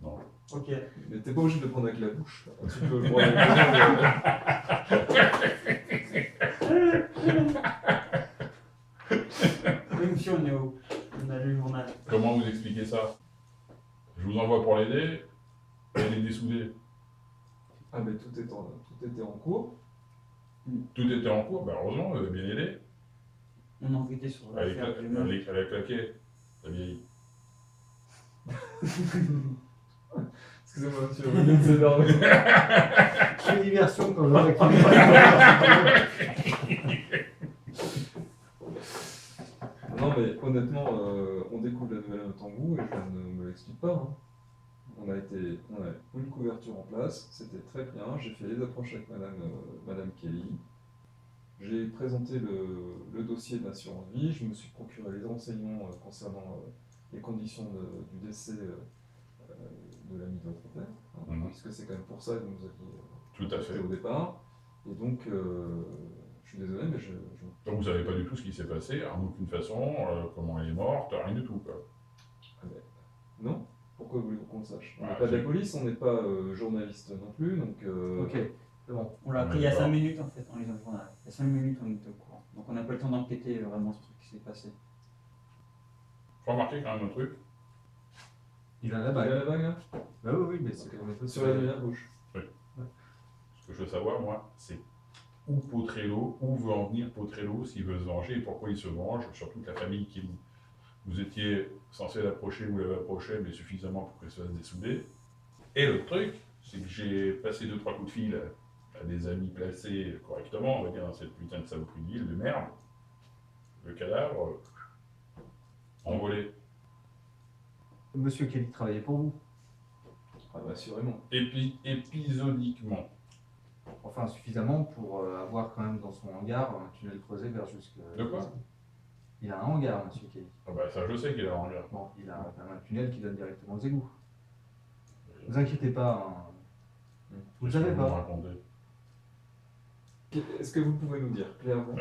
Non. Ok. Mais t'es pas obligé de le prendre avec la bouche. Tu peux le prendre avec Oui, monsieur, on a lu le journal. Comment vous expliquez ça? Je vous envoie pour l'aider, et elle est dessoudée. Ah, mais tout était en cours. Tout était en cours, bah heureusement, vous avez bien aidé. On a enquêté sur Elle l'affaire du meurtre. a claqué, la vieille. Excusez-moi, monsieur, vous venez de s'énerver. Je fais diversion quand je vois qu'il Non, mais honnêtement, on découvre la nouvelle en temps que vous et je ne me l'explique pas. Hein. On a une couverture en place, c'était très bien. J'ai fait les approches avec Madame Kelly. J'ai présenté le dossier de l'assurance vie. Je me suis procuré les renseignements concernant les conditions du décès de l'ami de votre père, hein, puisque c'est quand même pour ça que vous nous aviez Tout à fait. au départ. Et donc, je suis désolé, mais Donc vous savez pas du tout ce qui s'est passé, en aucune façon, comment elle est morte, rien du tout, quoi. Non. Pourquoi voulez-vous qu'on le sache? On n'est Ouais, pas de la c'est- police, on n'est pas journaliste non plus, donc... Ok, c'est bon. On l'a appris il y a 5 minutes en fait, en lisant le journal. Il y a 5 minutes, on était au courant. Donc on n'a pas le temps d'enquêter vraiment sur ce truc qui s'est passé. Faut remarquer quand même un truc, Il a la Il y a bague. la bague là? Bah oui, mais c'est Sur la lumière rouge. ce que je veux savoir, moi, c'est où Potrello, où veut en venir Potrello, s'il veut se venger et pourquoi il se venge sur toute la famille qui vous étiez censé l'approcher, vous l'avez approché, mais suffisamment pour qu'elle se fasse dessouder. Et l'autre truc, c'est que j'ai passé 2-3 coups de fil à des amis placés correctement, on va dire, dans cette putain de saloperie d'île de merde. Le cadavre, envolé. Monsieur Kelly travaillait pour vous. Ah bah assurément. Épisodiquement. Enfin, suffisamment pour avoir quand même dans son hangar un tunnel creusé vers jusque. De quoi? Il a un hangar, monsieur Kelly. Ah bah ça je sais qu'il a un hangar. Bon, il a quand même un tunnel qui donne directement aux égouts. Ne vous inquiétez pas, hein. Vous le savez Qu'est-ce que vous me pas. racontez? Est-ce que vous pouvez nous dire clairement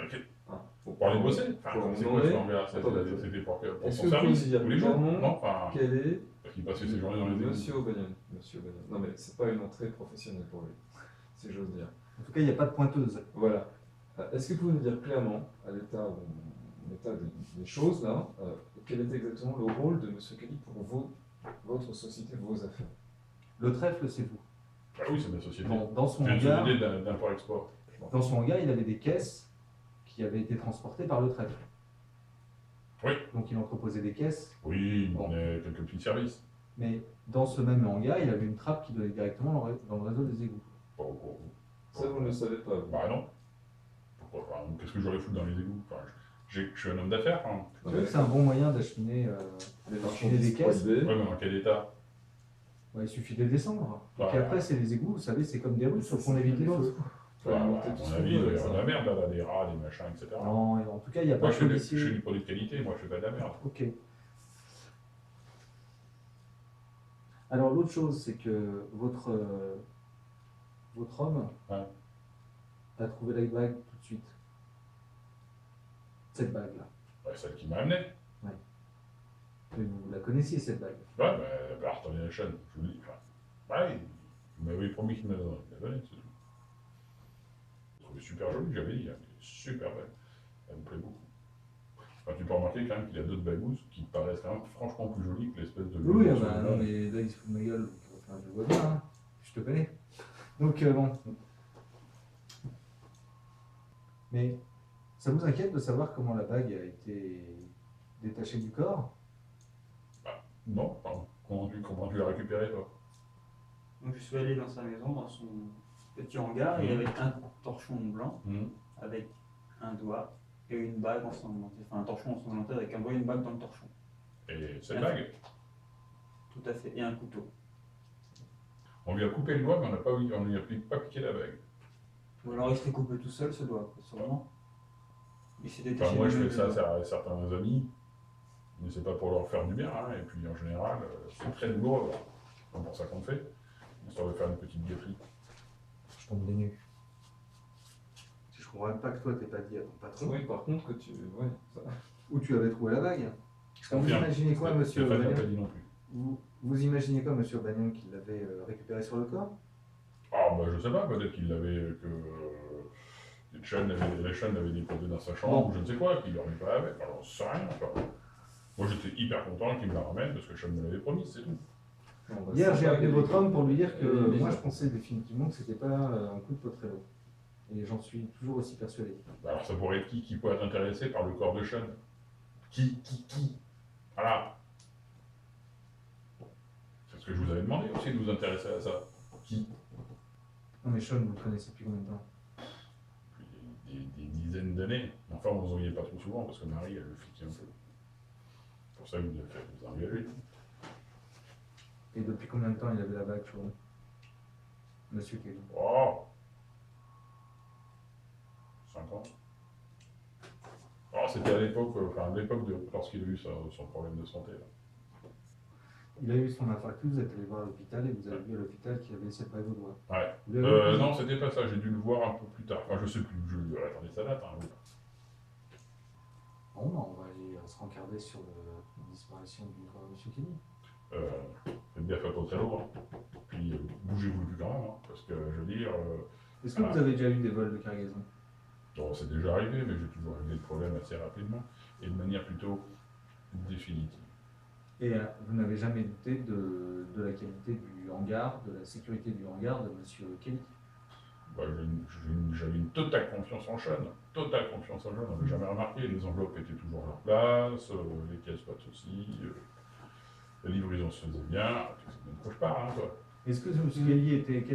Bah, pour Pour aller bosser. Enfin, pour c'est nous quoi ce demander- hangar? Attends, attends. C'était pour Est-ce son que vous service pouvez dire tous les jours? clairement Non, enfin, quel est parce qu'il passait ses journées dans les égouts. Monsieur O'Banion. Monsieur O'Banion. Non mais c'est pas une entrée professionnelle pour lui, si j'ose dire. En tout cas, il n'y a pas de pointeuse. Voilà. Est-ce que vous pouvez nous dire clairement, à l'état des choses là, quel est exactement le rôle de Monsieur Kelly pour votre société, vos affaires? Le trèfle, c'est vous. Ah oui, c'est ma société. Bon, dans son C'est une hangar, société d'import-export. dans son hangar, il avait des caisses qui avaient été transportées par le trèfle. Oui. Donc il entreposait des caisses, Oui, Bon. on a quelques petits services. mais dans ce même hangar, il avait une trappe qui donnait directement dans le réseau des égouts. Pour- Ça vous ne le savez pas, vous. Bah non. Pourquoi? Enfin, qu'est-ce que j'aurais foutu dans les égouts? Enfin, je suis un homme d'affaires. Hein. Vous savez que c'est un bon moyen d'acheminer. Les des marchandises caisses. prohibées. Ouais, mais dans quel état? Il suffit de les descendre. Et Ouais. puis après, c'est les égouts, vous savez, c'est comme des rues, sauf qu'on évite les feux. Faut Ouais, alimenter à tout mon ce avis, qu'on il veut doit y avec avoir de ça. la merde, là, des rats, des machins, etc. Non, en tout cas, il n'y a Moi, pas je de fais policiers. du produit de qualité, moi, je fais pas de la merde. Ok. Alors l'autre chose, c'est que votre homme Ouais. a trouvé la bague tout de suite. Cette bague-là. Ouais, celle qui m'a amené. Mais vous la connaissiez, cette bague. Ouais, bah, retenez la chaîne, je vous dis. Enfin, ouais, il m'avait promis qu'il me la donnait, c'est tout. Je trouvais super jolie, j'avais dit, elle est super belle. Elle me plaît beaucoup. Enfin, tu peux remarquer quand même qu'il y a d'autres bagous qui paraissent quand même franchement plus jolies que l'espèce de. Oui, bagou sur bah, le non, monde. mais là, il se fout de ma gueule. Enfin, je le vois bien, hein. Je te connais. Donc, bon. Mais ça vous inquiète de savoir comment la bague a été détachée du corps? Non, pardon. Comment tu l'as récupéré, toi? Donc je suis allé dans sa maison, dans son petit hangar, et avec un torchon blanc, Mhm. avec un doigt et une bague ensanglantée. Enfin, un torchon ensanglanté avec un doigt et une bague dans le torchon. Et cette bague, Tout à fait. Et un couteau. on lui a coupé le doigt, mais on lui a pas piqué la bague. Ou alors il serait coupé tout seul, ce doigt, sûrement. Il s'est détaché. Enfin, moi, je lui-même fais ça le doigt. à certains amis, mais c'est pas pour leur faire du bien, hein, et puis en général, c'est très douloureux. C'est pour ça qu'on le fait, histoire de faire une petite gâterie. Je tombe des nues. Je comprends même pas que toi, t'es pas dit à ton patron Oui, par contre, que tu. Ouais, ça. où tu avais trouvé la bague. Vous Confirme. imaginez quoi, monsieur Stéphane n'a Bagnon pas dit non plus. Vous imaginez quoi, monsieur Bagnon, qu'il l'avait récupéré sur le corps? Ah, bah je sais pas, peut-être qu'il l'avait, que les chaînes l'avaient déposé dans sa chambre, Bon. ou je ne sais quoi, qu'il ne dormait pas avec, alors j'en sais rien. Enfin, moi j'étais hyper content qu'il me la ramène parce que Sean me l'avait promis, c'est tout. Bon, bah, Hier, c'est j'ai pas appelé que- votre homme pour lui dire que Et- moi, je pensais définitivement que c'était pas un coup de Potrello. Et j'en suis toujours aussi persuadé. Bah, alors ça pourrait être qui pourrait être intéressé par le corps de Sean? Qui? Voilà. C'est ce que je vous avais demandé aussi de vous intéresser à ça. Qui? Non, mais Sean, vous le connaissez depuis combien de temps? Depuis des dizaines d'années. Enfin, on ne vous en voyait pas trop souvent parce que Marie, elle le fliquait un peu. C'est pour ça que vous avez fait vous engager. Et depuis combien de temps il avait la bague sur lui? Monsieur Kelly. Oh 5 ans. Oh, c'était à l'époque, lorsqu'il a eu son problème de santé. Là. Il a eu son infarctus, vous êtes allé voir à l'hôpital et vous avez vu à l'hôpital qu'il avait cette bague au doigt. Ouais. Vous lui avez posé- Non, c'était pas ça, j'ai dû le voir un peu plus tard. Enfin, je sais plus, attendez, ça date. Hein. Bon, bah, on va aller se rencarder sur la disparition du corps de Monsieur Kelly. Faites gaffe à Potrello. Hein. Puis, bougez-vous plus quand même, hein, parce que, je veux dire, Est-ce que vous avez déjà eu des vols de cargaison? bon, c'est déjà arrivé, mais j'ai toujours réglé le problème assez rapidement et de manière plutôt définitive. Et vous n'avez jamais douté de la qualité du hangar, de la sécurité du hangar de Monsieur Kelly? Bah, j'avais une totale confiance en Sean. Totale confiance en Sean. On n'avait jamais remarqué. Les enveloppes étaient toujours à leur place, les caisses pas de soucis, la livraison se faisait bien. C'est même quoi je parle, hein, toi. Est-ce que M. Kelly était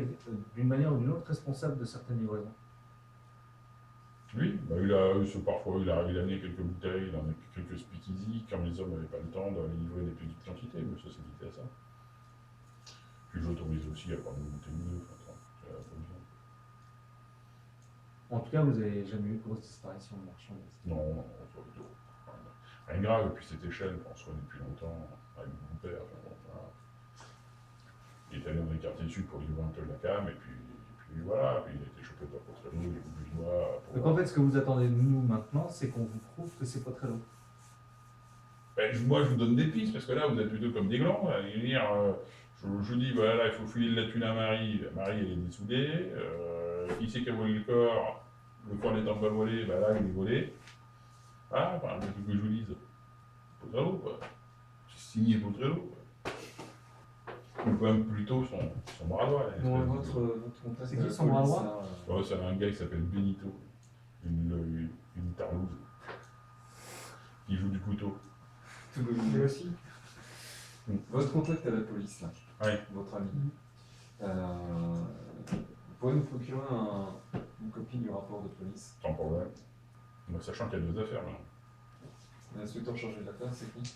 d'une manière ou d'une autre responsable de certaines livraisons? Oui, bah, parfois il a amené quelques bouteilles, il en a quelques speakeasy quand les hommes n'avaient pas le temps d'aller livrer des petites quantités, mais ça c'est limité à ça. Puis j'autorise aussi à prendre une bouteille ou deux, enfin, c'est pas besoin. En tout cas, vous n'avez jamais eu de grosse disparition de marchandises. Non, pas du tout. Rien de grave, et puis cette échelle, on se connaît depuis longtemps avec mon père. Enfin, bon, voilà. Il est allé dans les quartiers sud pour livrer un peu de la cam, et puis voilà, puis il a été chopé par Potrello, il a coupé le doigt. Donc en fait, ce que vous attendez de nous maintenant, c'est qu'on vous prouve que c'est Potrello. Ben, moi, je vous donne des pistes, parce que là, vous êtes plutôt comme des glands. Là. Je vous dis, voilà, il faut filer de la thune à Marie. Marie, elle est dessoudée. Qui c'est qui a volé le corps? Le corps n'étant pas volé, ben là, il est volé. Voilà, enfin, le truc que je vous dise. Potrello, quoi. C'est signé Potrello, quoi. Ou même plutôt son bras droit. Là, Bon, votre contact. C'est qui, à la son bras police, droit? là, Ouais, c'est un gars qui s'appelle Benito. Une tarlouse. Qui joue du couteau. tout le Lui aussi. Votre contact à la police, là, Ouais. votre ami. Vous pouvez nous procurer une copie du rapport de police? Sans problème. Donc, sachant qu'il y a deux affaires, là. L'inspecteur chargé de l'affaire, c'est qui?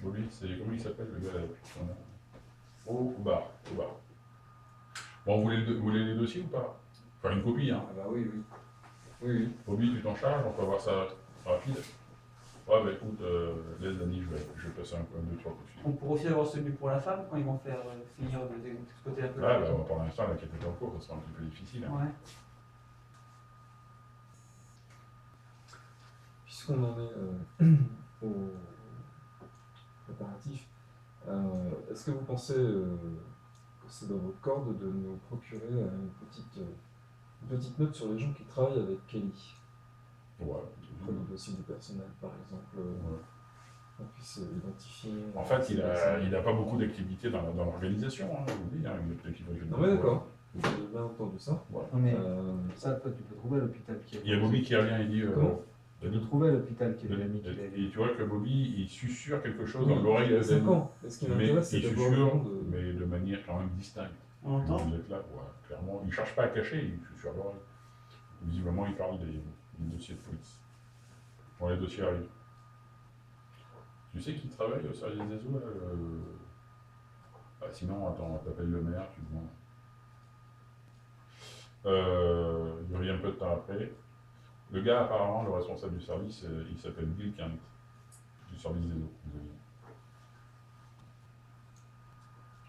Bobby, comment il s'appelle le gars là depuis son nom? Oh, au bar. Bon, vous voulez les dossiers ou pas? Enfin, une copie, hein. Ah bah oui, oui. Oui, oui. Bobby, tu t'en charges, on peut voir ça rapide. Ouais, bah écoute, laisse Dani, je vais passer deux, trois coups de fil. On pourrait aussi avoir celui pour la femme quand ils vont faire finir d'exploiter la Ouais, bah pour l'instant, la quête est en cours, ça sera un petit peu difficile. Hein. Ouais. Puisqu'on en est au préparatif, est-ce que vous pensez que c'est dans votre corde de nous procurer une petite note sur les gens qui travaillent avec Kelly? Ouais. Pour le dossier du personnel, par exemple, Ouais. qu'on puisse identifier. En fait, ces il personnes. a pas beaucoup d'activités dans l'organisation, hein, je vous le dis. Hein, il a peut-être qu'il va- Non mais d'accord, j'ai bien entendu ça. Voilà. Non mais Euh, ça, toi, tu peux trouver à l'hôpital qui est. Il y a Bobby qui revient et dit. Comment Tu peux Dani, trouver à l'hôpital qui est l'ami qui l'a vu. et tu vois que Bobby, il susurre quelque chose oui, dans l'oreille il a de 5 Dani. ans. Et ce qui Mais m'intéresse, c'est il d'avoir le susurre, nom de... mais de manière quand même distincte. On entend? Vous êtes là, ouais, clairement. Il ne cherche pas à cacher, il susurre l'oreille. Visiblement, il parle des dossiers de police. Bon, les dossiers arrivent. Tu sais qui travaille au service des eaux, là, sinon, attends, t'appelles le maire, tu demandes. Il revient un peu de temps après. Le gars, apparemment, le responsable du service, il s'appelle Bill Kent, du service des eaux.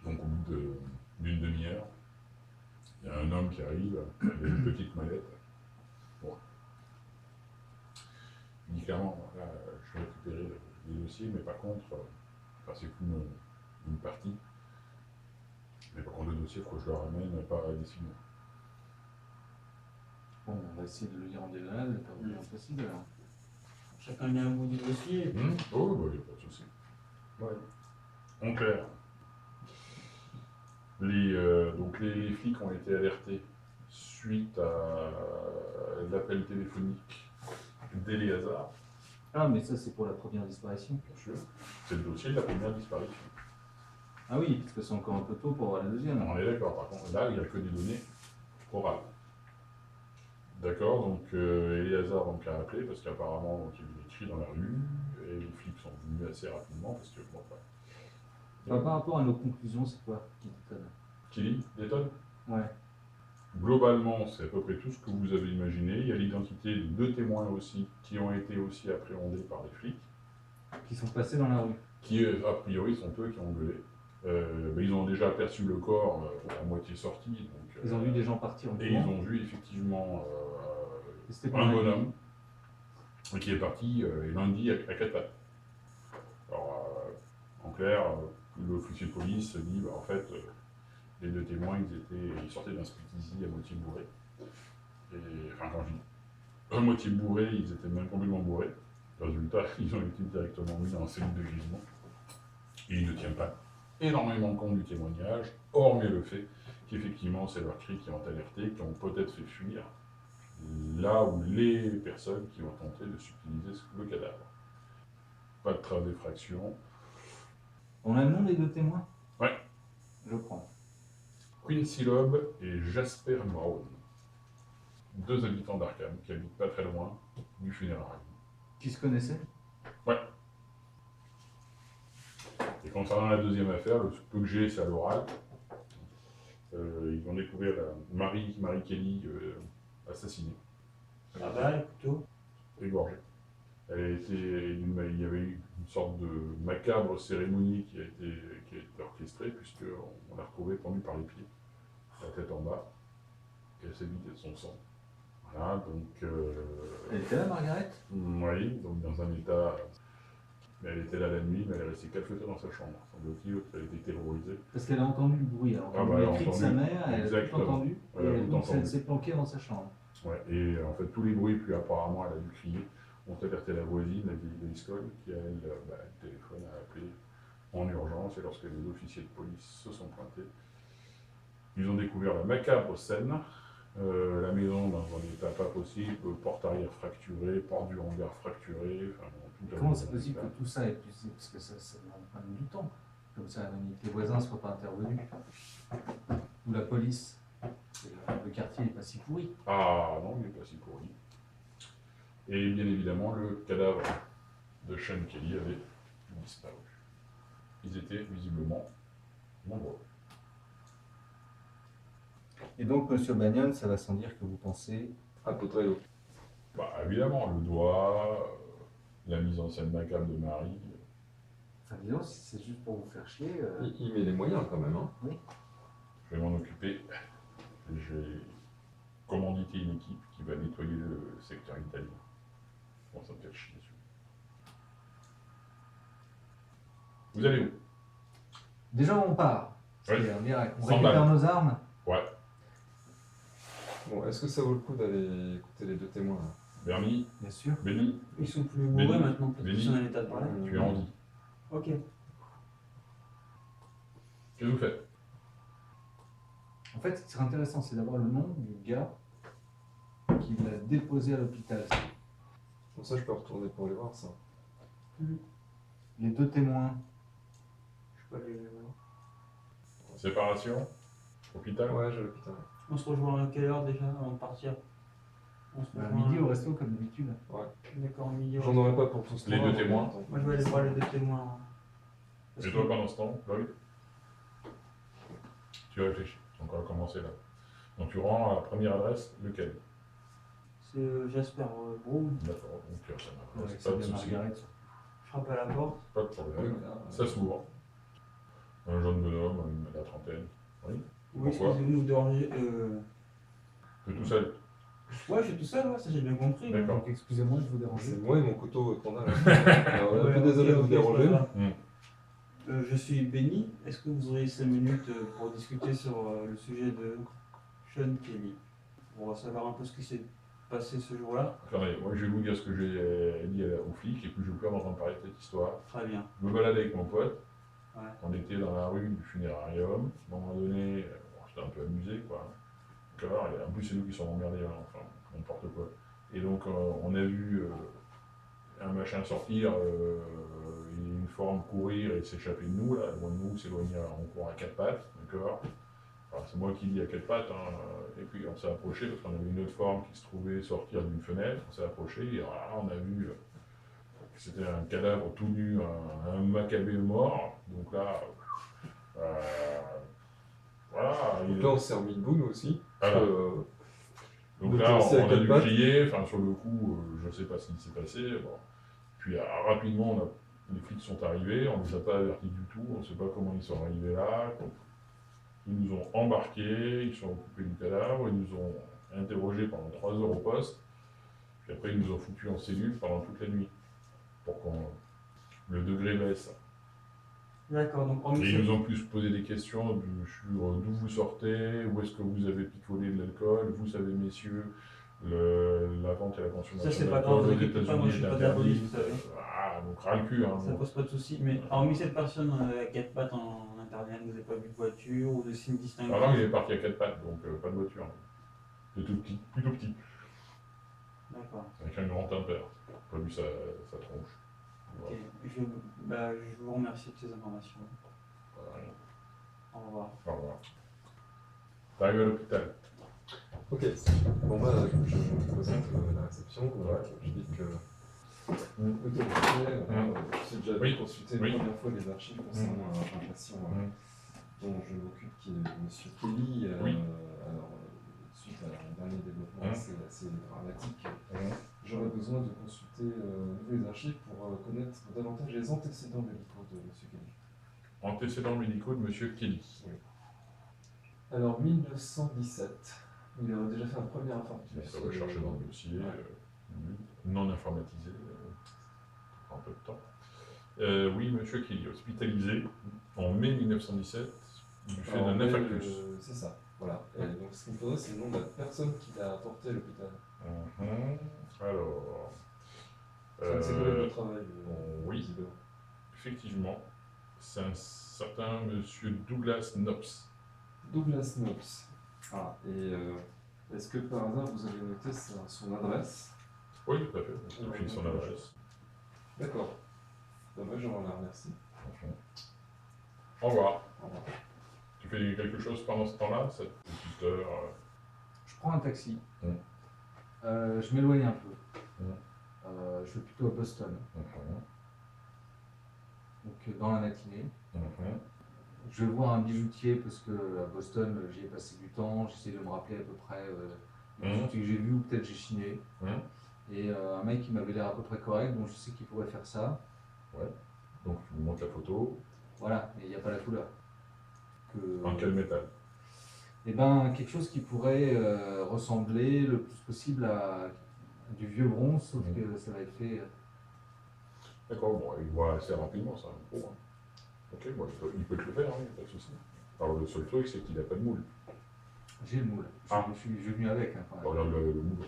Donc, au bout d'une demi-heure, il y a un homme qui arrive, il a une petite mallette. Bon. Il dit clairement, là, je vais récupérer les dossiers, mais par contre, c'est qu'une partie. Mais par contre, le dossier, il faut que je le ramène pas à destination. Bon, on va essayer de le lire en diagonale, le plus rapidement possible alors. Chacun met un bout du dossier. Oh, bah, il n'y a pas de souci. Ouais. En clair, donc les flics ont été alertés suite à l'appel téléphonique d'Eléazar, Ah, mais ça, c'est pour la première disparition. bien sûr. C'est le dossier de la première disparition. Ah oui, parce que c'est encore un peu tôt pour avoir la deuxième. On est d'accord, par contre, là, il n'y a que des données orales. D'accord, donc Eléazar donc, a appelé parce qu'apparemment donc, il y a eu des cris dans la rue et les flics sont venus assez rapidement parce que bon, Enfin, par rapport à nos conclusions, c'est quoi qui t'étonne? Kelly détonne. Ouais. Globalement, c'est à peu près tout ce que vous avez imaginé. Il y a l'identité de deux témoins aussi qui ont été aussi appréhendés par les flics, Qui sont passés dans la rue. qui a priori sont eux qui ont gueulé. Mais ils ont déjà aperçu le corps à moitié sorti. Donc, Ils ont vu des gens partir en et ils courant. ont vu effectivement Et c'était pas un mal. bonhomme qui est parti lundi à 4 pattes. Alors, en clair, l'officier de police dit bah, en fait, les deux témoins ils sortaient d'un speakeasy à moitié bourré. Et, enfin, quand je dis à moitié bourré, ils étaient même complètement bourrés. Résultat, ils ont été directement mis dans la cellule de jugement. Et il ne tient pas énormément compte du témoignage, hormis le fait qu'effectivement c'est leurs cris qui ont alerté, qui ont peut-être fait fuir là où les personnes qui ont tenté de subtiliser le cadavre. Pas de trace d'effraction. On a le nom des deux témoins? Ouais. Je prends. Quincy Loeb et Jasper Brown. 2 habitants d'Arkham qui habitent pas très loin du funérarium. Qui se connaissaient? Et concernant la deuxième affaire, le peu que j'ai, c'est à l'oral. Ils ont découvert Marie Kelly assassinée. Ah bah, plutôt. Égorgée. Il y avait eu une sorte de macabre cérémonie qui a été orchestrée, puisqu'on l'a retrouvée pendue par les pieds, la tête en bas, et elle s'est vidée de son sang. Voilà, donc. Elle était là, Margaret? Oui, donc dans un état. Mais elle était là la nuit, mais elle est restée calfeutée dans sa chambre. Semble-t-il, elle a été terrorisée. Parce qu'elle a entendu le bruit, elle a entendu les cris de sa mère, elle a tout Exactement. entendu, Elle a et tout donc entendu. elle s'est planquée dans sa chambre. Ouais, et en fait, tous les bruits, puis apparemment, elle a dû crier, ont alerté la voisine, la vieille Driscoll, qui, elle, téléphone a appelé en urgence, et lorsque les officiers de police se sont pointés, ils ont découvert la macabre scène, la maison dans un état pas possible, porte arrière fracturée, porte du hangar fracturée, enfin, tout Comment c'est possible que tout ça ait pu... Parce que ça demande quand même du temps. Comme ça, que les voisins ne soient pas intervenus. Ou la police. Le quartier n'est pas si pourri. Ah non, il n'est pas si pourri. Et bien évidemment, le cadavre de Sean Kelly avait disparu. Ils étaient visiblement nombreux. Et donc, monsieur Bagnon, ça va sans dire que vous pensez... À Potrello. Bah évidemment, le doigt, la mise en scène macabre de Marie. Enfin, disons, si c'est juste pour vous faire chier... Il met les moyens quand même. Hein. Je vais m'en occuper. J'ai commandité une équipe qui va nettoyer le secteur italien. Bon, ça me fait chier dessus. Vous allez où? Déjà, on part. Oui. C'est-à-dire, direct. On 100 récupère balles. nos armes. Ouais. Bon, est-ce que ça vaut le coup d'aller écouter les deux témoins là? Bernie, Bien sûr. Benny, Ils sont plus bourrés Benny, maintenant, peut-être qu'ils sont en état de parler. tu es Andy. Ok. Qu'est-ce que vous faites? En fait, ce qui serait intéressant, c'est d'avoir le nom du gars qui l'a déposé à l'hôpital. Comme ça, je peux retourner pour aller voir ça. Les deux témoins. Je sais pas les... Séparation? Hôpital? Ouais, j'ai l'hôpital. On se rejoint à quelle heure déjà avant de partir? On se À rejoint midi au resto, comme d'habitude. D'accord, midi. J'en aurais pas pour tous Les deux témoins. Moi je vais aller voir les deux témoins. Parce Et que- toi, pendant ce temps, Lloyd, tu réfléchis. Donc, on va commencer là. Donc, tu rends à la première adresse, lequel? C'est Jasper Brown. D'accord, donc ça n'a Avec pas de Sabine souci. Margaret. Je frappe à la porte. Pas de problème. Ça s'ouvre. Un jeune bonhomme, la trentaine. Oui. Oui, Pourquoi? excusez-nous, vous dérangez. Tu es tout seul. Ouais, je suis tout seul, ouais, ça j'ai bien compris. D'accord. Donc, excusez-moi de vous C'est déranger. moi et mon couteau qu'on a là. Alors, on est un peu désolé de vous déranger. Je suis Benny. Est-ce que vous aurez 5 minutes pour discuter sur le sujet de Sean Kelly? On va savoir un peu ce qui s'est passé ce jour-là. Attendez, moi je vais vous dire ce que j'ai dit aux flics et puis je vais vous faire entendre parler de cette histoire. Très bien. Je me baladais avec mon pote. Ouais. On était dans la rue du funérarium. À un moment donné, bon, j'étais un peu amusé quoi. D'accord. Et en plus, c'est nous qui sommes emmerdés, hein, enfin, n'importe quoi. Et donc, on a vu un machin sortir, une forme courir et s'échapper de nous, là, loin de nous, s'éloigner en courant à 4 pattes, d'accord. Alors, c'est moi qui dis à 4 pattes, hein, et puis on s'est approché parce qu'on avait une autre forme qui se trouvait sortir d'une fenêtre, on s'est approché, et alors là, on a vu que c'était un cadavre tout nu, un macabé mort, donc là, voilà. Donc là, on s'est remis debout nous aussi. Parce Voilà. que, Donc Donc, là, on s'est à on a quatre dû pattes. crier, enfin sur le coup, je ne sais pas ce qui s'est passé. Bon. Puis rapidement, les flics sont arrivés, on ne les a pas avertis du tout, on ne sait pas comment ils sont arrivés là. Donc, ils nous ont embarqués, ils sont occupés du cadavre, ils nous ont interrogés pendant 3 heures au poste, puis après ils nous ont foutus en cellule pendant toute la nuit, pour qu'on le degré baisse. D'accord, donc en Et ils nous ont plus posé des questions sur d'où vous sortez, où est-ce que vous avez picolé de l'alcool, vous savez messieurs, La vente et la consommation Ça, c'est pas d'alcool grave, aux vous inquiétez pas, moi, je États-Unis suis est pas de la police, interdite. vous savez. Donc ras le cul. Hein, Ça pose pas de soucis. Mais hormis cette personne à 4 pattes en internet, vous n'avez pas vu de voiture ou de signe distinctif? Alors là, il est parti à 4 pattes, donc pas de voiture. C'est tout petit, plutôt petit, D'accord. avec un grand impair. Pas vu sa tronche. Ok. Je vous remercie de ces informations. Voilà. Au revoir. Au revoir. T'arrives à l'hôpital. Ok. Bon bah, je me présente la réception. Ouais. Je dis que l'autorité, j'ai déjà Oui. consulté Oui. la première fois les archives concernant un patient dont je m'occupe, qui est M. Kelly. Oui. Alors, suite à un dernier développement assez dramatique, Mmh. j'aurais besoin de consulter les archives pour connaître davantage les antécédents médicaux de M. Kelly. Antécédents médicaux de M. Kelly. Alors, 1917, il a déjà fait un premier infarctus. Ça va chercher dans le dossier, non informatisé, ça prend un peu de temps. Oui, M. Kelly, hospitalisé en mai 1917 du fait Alors, d'un infarctus. c'est ça, voilà. Et donc, ce qu'il me faudrait, c'est le nom de la personne qui l'a apporté à l'hôpital. Alors. C'est un de ses collègues de travail. Oui. visiblement. Effectivement, c'est un certain monsieur Douglas Knox. Douglas Knox. Ah, et est-ce que par hasard vous avez noté son adresse? Oui, tout à fait. J'ai pris son adresse. D'accord. Dommage, je vous la remercie. Au revoir. Au revoir. Tu fais quelque chose pendant ce temps-là, cette petite heure Je prends un taxi. Mm. Je m'éloigne un peu. Mm. Je vais plutôt à Boston. Donc dans la matinée. Je vais voir un bijoutier parce que à Boston j'y ai passé du temps. J'essaie de me rappeler à peu près les bijoutiers que j'ai vus ou peut-être j'ai chiné. Et un mec qui m'avait l'air à peu près correct, donc je sais qu'il pourrait faire ça. Donc tu me montres la photo. Voilà, mais il n'y a pas la couleur. En quel métal? Eh ben, quelque chose qui pourrait ressembler le plus possible à du vieux bronze, sauf que ça va être fait. D'accord, bon, il voit assez rapidement ça. Bon, hein. Ok, bon, il peut te le faire, hein, pas de souci. Alors le seul truc, c'est qu'il n'a pas de moule. J'ai le moule. Je suis venu avec. Hein, quand même. Regarde le moule. Donc,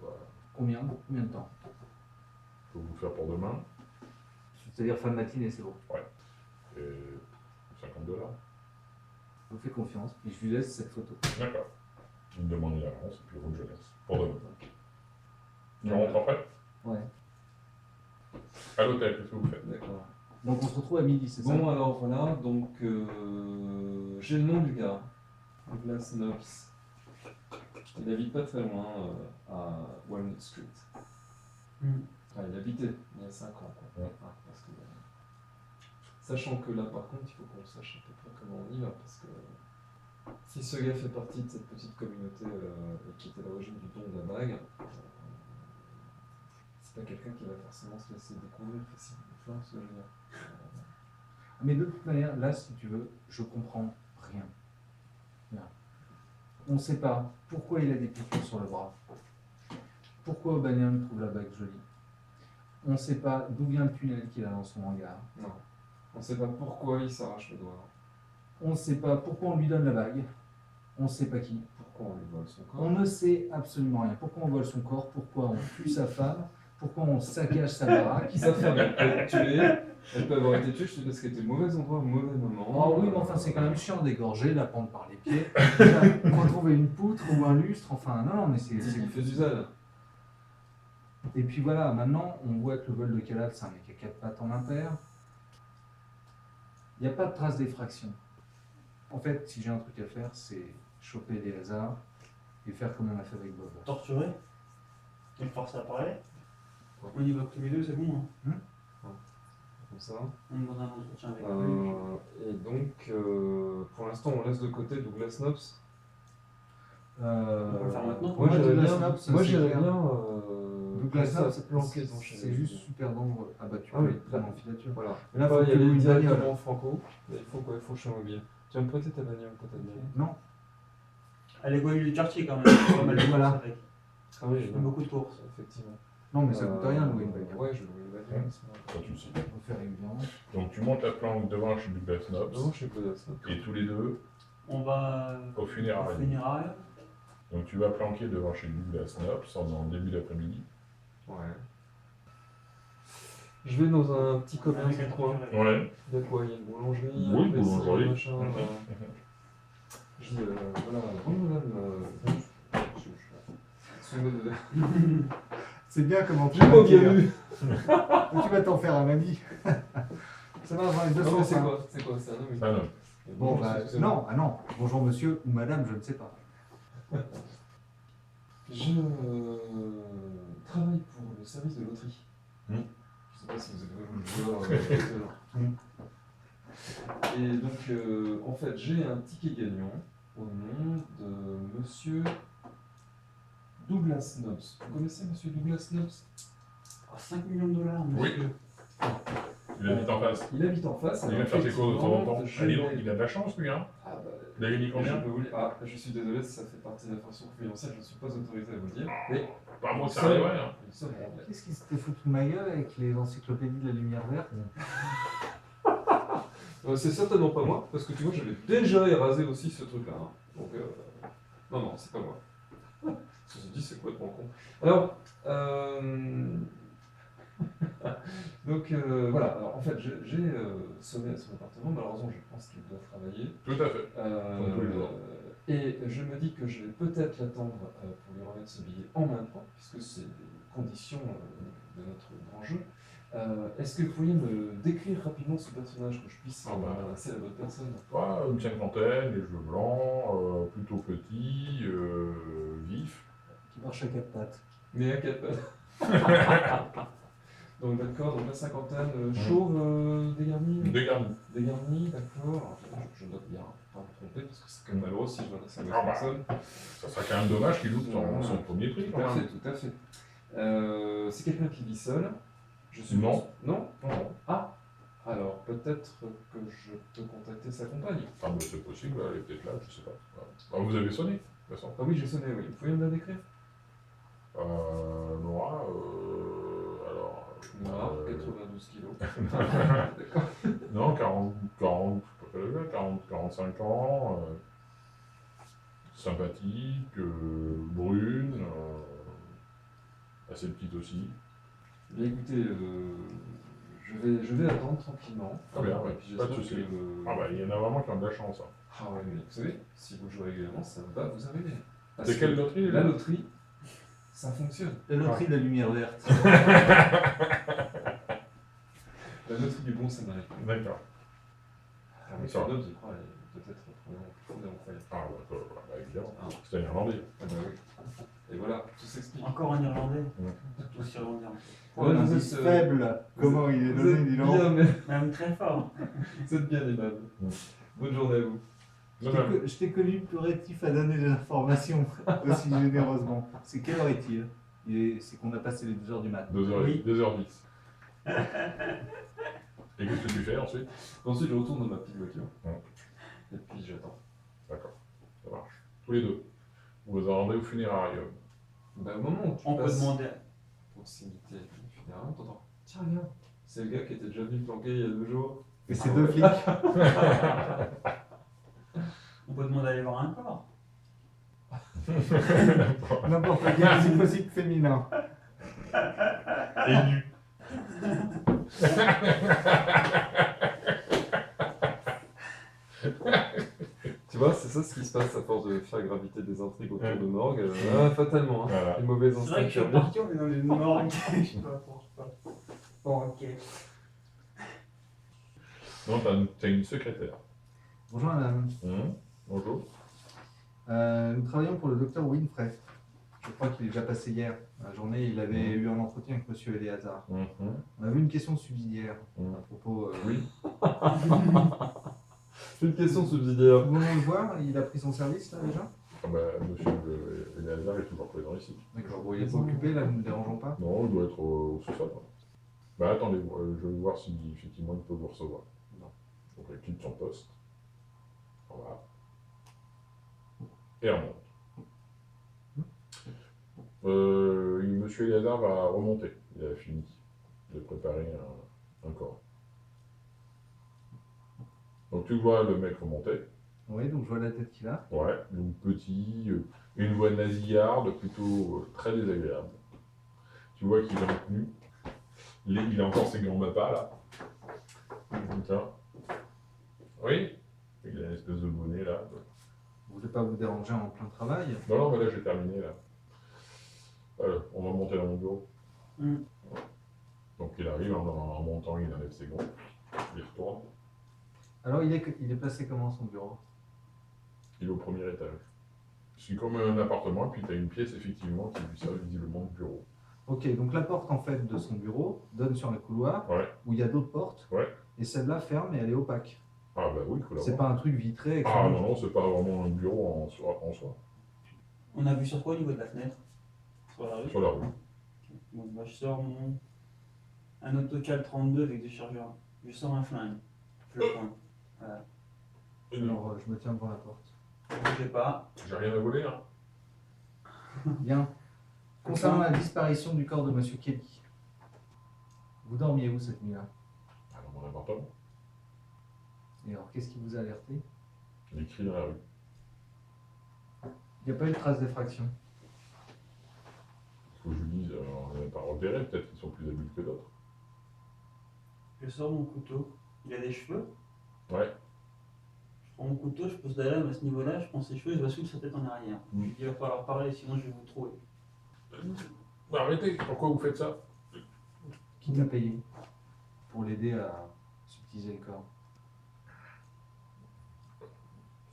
bah, Combien de temps? je peux vous faire pour demain. C'est-à-dire fin de matinée, c'est bon. Et $50. Je vous fais confiance, et je lui laisse cette photo. D'accord. Il me demande une avance et puis roule, je laisse. Pour demain. Tu Ouais. rentres après? Ouais. À l'hôtel, qu'est-ce que vous faites? D'accord. Donc on se retrouve à midi, c'est ça? Bon, alors voilà, donc j'ai le nom du gars, Douglas Knox. Il habite pas très loin à Walnut Street. Enfin, il habitait il y a 5 ans. Quoi. Parce que, sachant que là, par contre, il faut qu'on sache à peu près comment on y va. Parce que si ce gars fait partie de cette petite communauté et qui était à l'origine du don de la bague, c'est pas quelqu'un qui va forcément se laisser découvrir facilement. Tu vois ce que je veux dire? Mais de toute manière, là, si tu veux, je comprends rien. On ne sait pas pourquoi il a des piqûres sur le bras. Pourquoi O'Banion trouve la bague jolie. On ne sait pas d'où vient le tunnel qu'il a dans son hangar. Non. On ne sait pas pourquoi il s'arrache le doigt. On ne sait pas pourquoi on lui donne la bague. On ne sait pas qui. Pourquoi on lui vole son corps. On ne sait absolument rien. Pourquoi on vole son corps, pourquoi on tue sa femme, pourquoi on saccage sa baraque. Sa femme, elle peut être tuée. Elle peut avoir été tuée, je sais parce qu'elle était au mauvais endroit, au mauvais moment. Oh oui, mais enfin, c'est quand même chiant d'égorger, la prendre par les pieds, retrouver une poutre ou un lustre, enfin, non, mais c'est... Il fait du zèle. Et puis voilà, maintenant, on voit que le vol de cadavre, c'est un mec à 4 pattes en impair. Il n'y a pas de trace d'effraction. En fait, si j'ai un truc à faire, c'est choper des hasards et faire comme on a fait avec Bob. Torturé? Et le forcer à parler? On y va tous les deux, c'est bon. Hein. Comme ça. On demande un entretien avec lui. Et donc, pour l'instant, on laisse de côté Douglas Knox. On va le faire maintenant. Moi, j'irais Douglas bien. Knox, Moi, c'est j'irais clair. bien. Douglas Knox, planqué dans chez c'est juste super dangereux. Ah bah tu Ah peux oui, être prendre en filature. Voilà. Mais là, Là, faut il y que aller vous une bagnole. directement Franco. Il faut quoi? Il faut que je sois mobile. Tu vas me prêter ta bagnole peut-être? Non. Elle est connue du quartier quand même. Pas mal de Voilà. courses avec. Ah oui, Il fait beaucoup de courses. effectivement. Non, mais ça coûte rien de louer une bagnole. Ouais, je loue une bagnole. Pas de souci. On peut faire régulièrement. Donc tu montes la planque devant chez Douglas Knox Non, je suis Douglas Knox. et tous les deux On va au au funérailles. funérailles. Donc tu vas planquer devant chez Douglas Knops en début d'après-midi. Ouais. Je vais dans un petit commerce du coin. Ouais. Il y a quoi? Il y a une boulangerie, Oui, un PC, boulangerie. machin. Je dis, voilà, bonjour madame. Excusez-moi de... C'est bien comment tu J'ai pas vas bien dire. vu. Tu vas t'en faire un ami. Ça va dans les deux Non mais sens. c'est hein. quoi? C'est quoi? C'est un homme? Ah non. Bon, bah, non, ah non. Bonjour monsieur ou madame, je ne sais pas. Je travaille pour le service de loterie. Hmm. Je sais pas si vous avez vu le joueur. Et donc, en fait, j'ai un ticket gagnant au nom de monsieur Douglas Knops. Vous connaissez monsieur Douglas Knops? 5 millions de dollars, monsieur. Il habite en face. Il habite en face. Il vient faire ses courses de temps en temps. Allez, donc, il a de la chance, lui, hein. Ah bah, Il a gagné je combien? peux vous dire- Ah, je suis désolé, ça fait partie de l'information confidentielle, je ne suis pas autorisé à vous le dire. Mais Pas moi, ça Seul. arriverait, hein. une somme rondelette. Qu'est-ce qui s'était foutu de ma gueule avec les encyclopédies de la lumière verte? C'est certainement pas moi, parce que tu vois, j'avais déjà érasé aussi ce truc-là. Hein. Donc, non, non, c'est pas moi. Ceci dit, c'est complètement con. Alors, donc voilà, alors, en fait, j'ai sonné à son appartement, malheureusement, je pense qu'il doit travailler. Tout à fait. Comme tous les jours. Et je me dis que je vais peut-être l'attendre pour lui remettre ce billet en main propre, puisque c'est des conditions de notre grand jeu. Est-ce que vous pourriez me décrire rapidement ce personnage, que je puisse m'adresser à la bonne personne? Une cinquantaine, les cheveux blancs, plutôt petit, vif. Qui marche à quatre pattes. Mais à quatre pattes. Donc d'accord, donc la cinquantaine, chauve, dégarni? Dégarni. D'accord. Alors, je dois bien pas me tromper, parce que c'est quand même malheureux si je m'adresse à la Ah bonne bah. personne. Ça serait quand même dommage qu'il loupe Voilà. son premier prix, Tout quand à même. fait, tout à fait. C'est quelqu'un qui vit seul. Je suis Non. Non. Ah. Alors peut-être que je peux contacter sa compagne. Ah, mais c'est possible, elle est peut-être là, je sais pas. Ah, vous avez sonné, de toute façon. Ah oui, j'ai sonné, oui. Vous pouvez me la décrire? Nora, alors. Noir, 92 kilos. Non, 45 ans, sympathique, brune, assez petite aussi. Bien écoutez, je vais attendre tranquillement. Très bien, ouais, Et puis pas de j'espère souci. que Ah bah, il y en a vraiment qui ont de la chance. Hein. Ah ouais, mais vous savez, si vous jouez régulièrement, ça va vous arriver. Parce C'est quelle que loterie, La là loterie, ça fonctionne. La loterie de la lumière verte. La loterie du bon samaritain. D'accord. Ah, mais D'accord. ce note, je crois, est peut-être profondément incroyable. Ah, bah, évidemment. Ah. C'est un Irlandais. Ah bah oui. Et voilà, tout s'explique. Encore un Irlandais. Ouais. Tout aussi irlandais. Pour un indice faible, comment il est Vous donné, êtes dis donc. bien, mais Même très fort. vous êtes bien aimable. Mm. Bonne journée à vous. Je t'ai connu plus rétif à donner des informations aussi généreusement. C'est quelle heure est-il? C'est qu'on a passé les 2h du matin. 2h10. Oui. 2h10. Et qu'est-ce que tu fais ensuite? Ensuite, je retourne dans ma petite voiture. Ouais. Et puis j'attends. D'accord, ça marche. Tous les deux. Vous vous rendez au funérarium. Bah, au moment où tu On peut passes demander. proximité du funéraire, t'entends. Tiens, regarde, c'est le gars qui était déjà venu planquer il y a 2 jours. Et ces deux flics. On peut demander d'aller voir un corps. N'importe quel, si possible féminin. Et nu. Tu vois, c'est ça ce qui se passe à force de faire graviter des intrigues autour Ouais. de morgue. Fatalement, hein. Voilà. Les mauvaises C'est vrai que intrigues. je suis reparti, on est dans une morgue. Je sais pas pourquoi. Bon, ok. Non, t'as une secrétaire. Bonjour madame. Bonjour. Nous travaillons pour le docteur Winfrey. Je crois qu'il est déjà passé hier. Dans la journée, il avait eu un entretien avec monsieur Eleazar. On avait une question subsidiaire à propos. Oui. Une question subsidiaire. Vous voulez le voir? Il a pris son service là déjà? Ah bah, monsieur Eleazar est toujours présent ici. D'accord, bon, il est pas occupé là, nous ne le dérangeons pas. Non, il doit être au sous-sol. Bah attendez, je vais voir si effectivement il peut vous recevoir. Non. Donc il quitte son poste. Voilà. Et on remonte. Monsieur Eleazar va remonter. Il a fini de préparer un corps. Donc tu vois le mec remonter. Oui, donc je vois la tête qu'il a. Ouais, donc petit, une voix nasillarde, plutôt très désagréable. Tu vois qu'il est en tenue. Il a encore ses grands mapas là. Comme ça. Oui. Il a une espèce de bonnet là. Vous voulez pas vous déranger en plein travail? Non, non, mais là j'ai terminé là. On va monter dans mon bureau. Mm. Donc il arrive, en montant, il enlève ses gants. Il retourne. Alors il est placé comment son bureau? Il est au premier étage. C'est comme un appartement, et puis tu as une pièce effectivement qui lui sert visiblement de bureau. Ok, donc la porte en fait de son bureau donne sur le couloir Ouais, où il y a d'autres portes. ouais. Et celle-là ferme et elle est opaque. Ah bah oui, il faut C'est l'avoir. pas un truc vitré avec Ah son- non, non, c'est pas vraiment un bureau en soi. On a vu sur quoi au niveau de la fenêtre? Sur la rue? Sur la rue. Bon, bah, je sors un autocal 32 avec des chargeurs. Je sors un flingue. Je le pointe. Voilà. Alors je me tiens devant la porte. Je sais pas. J'ai rien à voler, hein. Bien. Concernant la disparition du corps de Monsieur Kelly, vous dormiez où cette nuit-là? Ah, dans mon appartement. Et alors qu'est-ce qui vous a alerté? Il crie dans la rue. Il n'y a pas eu de trace d'effraction. Il faut que je lui dise, on n'a pas repéré, peut-être qu'ils sont plus adultes que d'autres. Je sors mon couteau. Il a des cheveux. Ouais. Je prends mon couteau, je pose la lame à ce niveau-là, je prends ses cheveux, je bascule sa tête en arrière. Mm. Je lui dis, il va falloir parler, sinon je vais vous trouver. Mais arrêtez, pourquoi vous faites ça? Qui t'a payé pour l'aider à subtiliser le corps?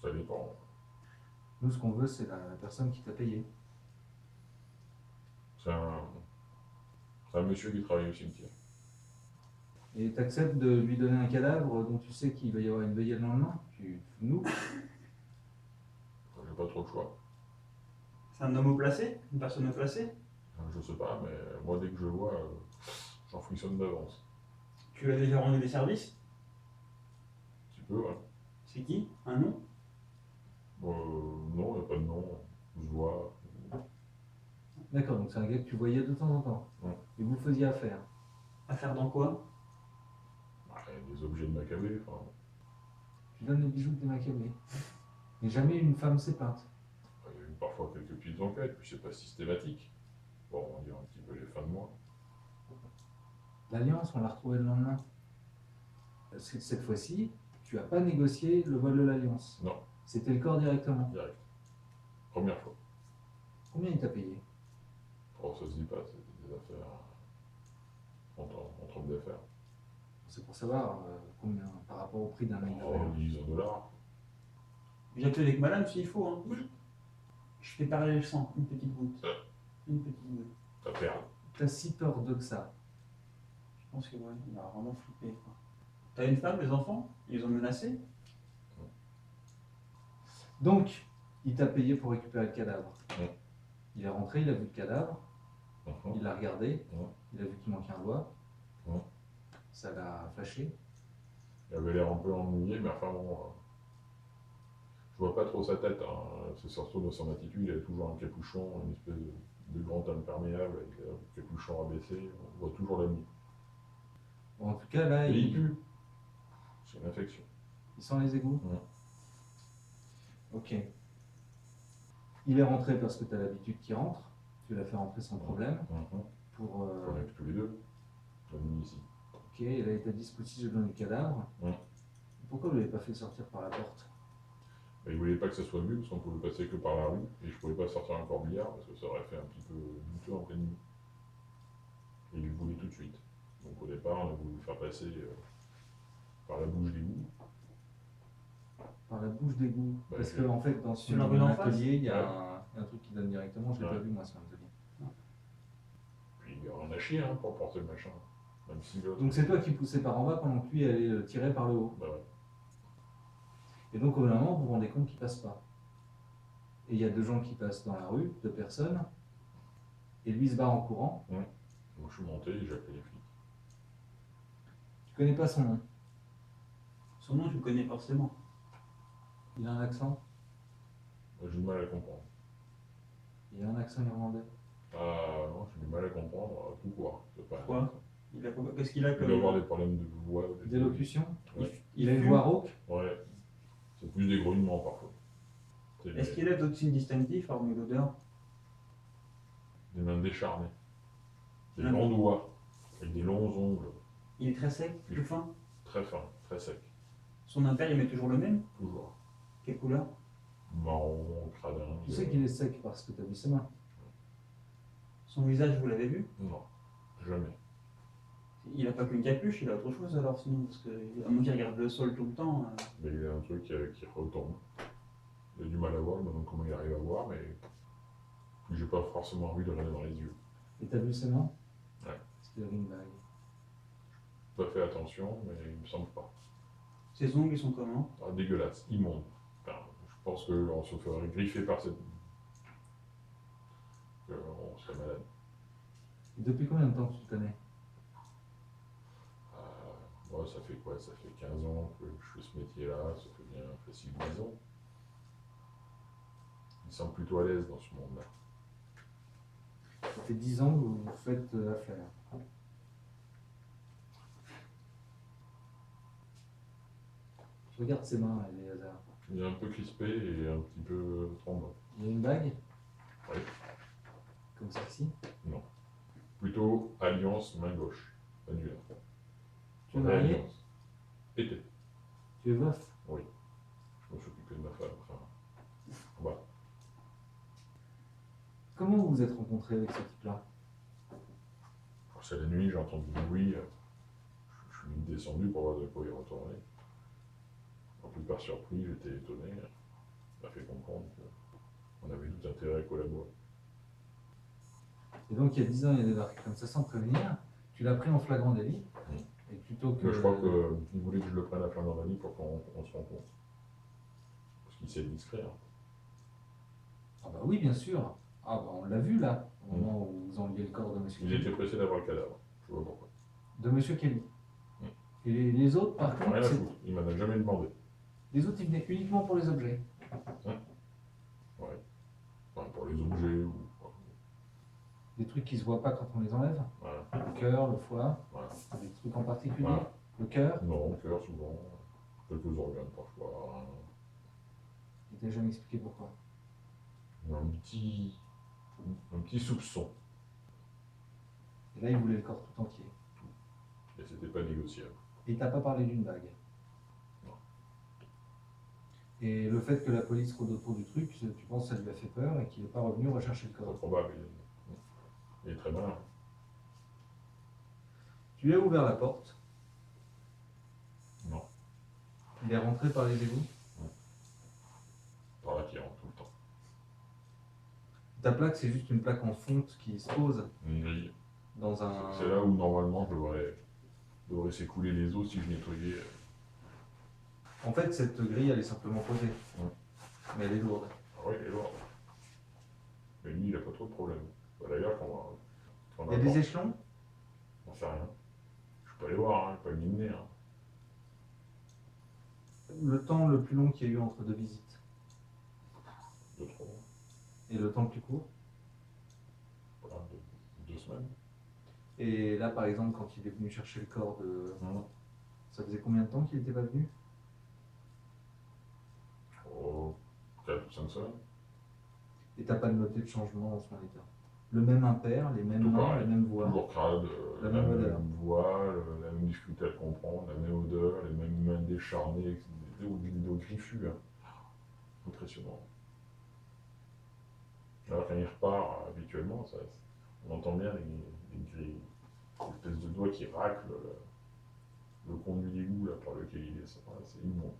Ça dépend. Nous, ce qu'on veut, c'est la personne qui t'a payé. C'est un monsieur qui travaille au cimetière. Et tu acceptes de lui donner un cadavre dont tu sais qu'il va y avoir une veillée le lendemain? Nous? J'ai pas trop de choix. C'est un homme au placé? Une personne au placé? Je sais pas, mais moi dès que je le vois, j'en frissonne d'avance. Tu lui as déjà rendu des services? Un petit peu, ouais. C'est qui? Un nom? Non, il n'y a pas de nom. On se voit. D'accord, donc c'est un gars que tu voyais de temps en temps. Ouais. Et vous faisiez affaire. Affaire dans quoi? Des objets de Maccabée, enfin. Tu donnes les bijoux de tes Maccabées. Mais jamais une femme s'est peinte. Il y a eu parfois quelques petites enquêtes, puis c'est pas systématique. Bon, on dirait un petit peu les fins de mois. L'alliance, on l'a retrouvée le lendemain. Cette fois-ci, tu n'as pas négocié le vol de l'alliance. Non, C'était le corps directement. direct. Première fois. Combien il t'a payé? Oh, ça se dit pas, c'est des affaires entre hommes d'affaires. C'est pour savoir combien par rapport au prix d'un œil de Oh, verre. 10 $. J'appelle avec madame s'il faut. Hein. Je fais parler le sang, une petite goutte. Une petite goutte. Ça perd. T'as si peur de que ça. Je pense que ouais, il a vraiment flippé. Quoi. T'as une femme, des enfants? Ils ont menacé? Donc, il t'a payé pour récupérer le cadavre. Ouais. Il est rentré, il a vu le cadavre, Mhm. il l'a regardé, Ouais. il a vu qu'il manquait un doigt. Ouais. Ça l'a fâché. Il avait l'air un peu ennuyé, mais enfin bon. Je vois pas trop sa tête. Hein. C'est surtout dans son attitude, il avait toujours un capuchon, une espèce de grand imperméable avec un capuchon abaissé. On voit toujours la nuit. Bon, en tout cas, là, Et il il, pue. C'est une infection. il sent les égouts. Ouais. Ok. Il est rentré parce que tu as l'habitude qu'il rentre. Tu l'as fait rentrer sans problème. Mhm. Pour, On est tous les deux. La nuit ici. ok, il a été dispositif dans le cadavre. Ouais. Pourquoi vous ne l'avez pas fait sortir par la porte? Et il voulait pas que ça soit vu parce qu'on pouvait passer que par la rue et je pouvais pas sortir un corbillard parce que ça aurait fait un petit peu douteux en pleine nuit. Et il voulait tout de suite. Donc au départ, on a voulu faire passer par la bouche d'égout. Par la bouche d'égout. Bah, Parce j'ai- qu'en fait, dans Sur la rue d'en face. atelier, il y a Ouais. un truc qui donne directement. Je l'ai Ouais. pas vu, moi, sur l'atelier. Puis on a chié hein, pour porter le machin. Même si l'autre. Donc c'est toi qui poussais par en bas pendant que lui allait le tirer par le haut. Bah ouais. Et donc au bout d'un moment, vous vous rendez compte qu'il passe pas. Et il y a deux gens qui passent dans la rue, deux personnes. Et lui se barre en courant. Donc je suis monté et j'ai appelé les flics. Tu connais pas son nom. Son nom, je le connais forcément. Il a un accent. Moi, j'ai du mal à comprendre. Il a un accent irlandais. Ah non, j'ai du mal à comprendre tout court. C'est pas... Quoi? Qu'est-ce qu'il a Il comme. doit avoir des problèmes de voix. D'élocution. Ouais. Il a une fume. voix rauque. Ouais. C'est Plus des grognements parfois. C'est Est-ce qu'il a d'autres signes distinctifs, hormis l'odeur? des mains décharnées. Des Ah. longs doigts, avec des longs ongles, Il est très sec, plus fin. très fins, très secs. Son impair, il met toujours le même? Toujours. Quelle couleur? Marron, cradin. Tu sais qu'il est sec parce que tu as vu ses mains. Son visage, vous l'avez vu? Non, jamais. Il a pas qu'une capuche, il a autre chose alors sinon, parce que à moins qu'il regarde le sol tout le temps. Mais il y a un truc qui retombe. Il a du mal à voir, maintenant comment il arrive à voir, mais j'ai pas forcément envie de regarder dans les yeux. Et tu as vu ses mains? Ouais. Est-ce qu'il avait une bague? J'ai pas fait attention, mais il me semble pas. Ses ongles, ils sont comment? Ah, dégueulasse, immonde. Enfin, je pense qu'on se ferait griffer par cette. On serait malade. Et depuis combien de temps tu le connais? Moi, ça fait quoi? Ça fait 15 ans que je fais ce métier-là, ça fait bien facile 10 ans. Il me semble plutôt à l'aise dans ce monde-là. Ça fait 10 ans que vous faites affaire. Je regarde ses mains, Léazard. Il est un peu crispé et un petit peu tremblant. Il y a une bague? Oui. Comme celle-ci? Plutôt alliance main gauche, annulaire. Tu es marié? Alliance. Été. Tu es veuf? Oui. Je me suis occupé de ma femme. Enfin, voilà. Comment vous vous êtes rencontré avec ce type-là? C'est la nuit, j'ai entendu du bruit. Je suis vite descendu pour voir de quoi il retournait. En plus, par surprise, j'étais étonné. Ça m'a fait comprendre qu'on avait tout intérêt à collaborer. Et donc il y a 10 ans, il a débarqué comme ça sans prévenir. Tu l'as pris en flagrant délit. Et plutôt que. Mais je crois qu'il voulait que je le prenne à plein dans la nuit pour qu'on se rencontre. Parce qu'il sait être discret. Hein. Ah bah oui, bien sûr. Ah bah on l'a vu là, au moment où vous enleviez le corps de Monsieur Il Kelly. était pressé d'avoir le cadavre. Je vois pourquoi. De Monsieur Kelly. Et les autres, par Rien contre, à foutre. Il m'en a jamais demandé. les autres, ils venaient uniquement pour les objets. Ouais. Enfin, pour les objets ou. Des trucs qui se voient pas quand on les enlève. Voilà. Le cœur, le foie, Voilà. des trucs en particulier. Voilà. Le cœur, Non, cœur souvent. Quelques organes parfois. il t'a jamais expliqué pourquoi. Un petit soupçon. Et là, il voulait le corps tout entier. Et c'était pas négociable. Et il t'a pas parlé d'une bague. Non. Et le fait que la police rôde autour du truc, tu penses que ça lui a fait peur et qu'il n'est pas revenu rechercher le Très corps. probable. Il est très malin. Tu lui as ouvert la porte. Non. Il est rentré par les égouts. Par là qui rentre tout le temps. Ta plaque, c'est juste une plaque en fonte qui se pose Une grille. dans un. C'est là où normalement je devrais s'écouler les os si je nettoyais. En fait, cette grille, elle est simplement posée. Ouais. Mais elle est lourde. Ah oui, il est lourd. Mais lui, il a pas trop de problème. Bah, d'ailleurs, quand Il y a des échelons. on sait rien. Je peux aller voir, hein, je peux pas m'y hein. Le temps le plus long qu'il y a eu entre deux visites. 2-3 Et le temps le plus court. voilà, 2 semaines. Et là, par exemple, quand il est venu chercher le corps de. Hum. Ça faisait combien de temps qu'il n'était pas venu? Oh, 4 ou 5 semaines. Et t'as pas noté de changement dans son état. Le même impair, les mêmes Tout mains, pareil. les mêmes voix. Toujours crade, La la même odeur. même voix, la même difficulté à le comprendre, la même odeur, les mêmes mains décharnées, des dos griffus. Hein. Impressionnant. Alors quand il repart, habituellement, on entend bien les espèces de doigts qui raclent le conduit d'égout là, par lequel il est. C'est immonde.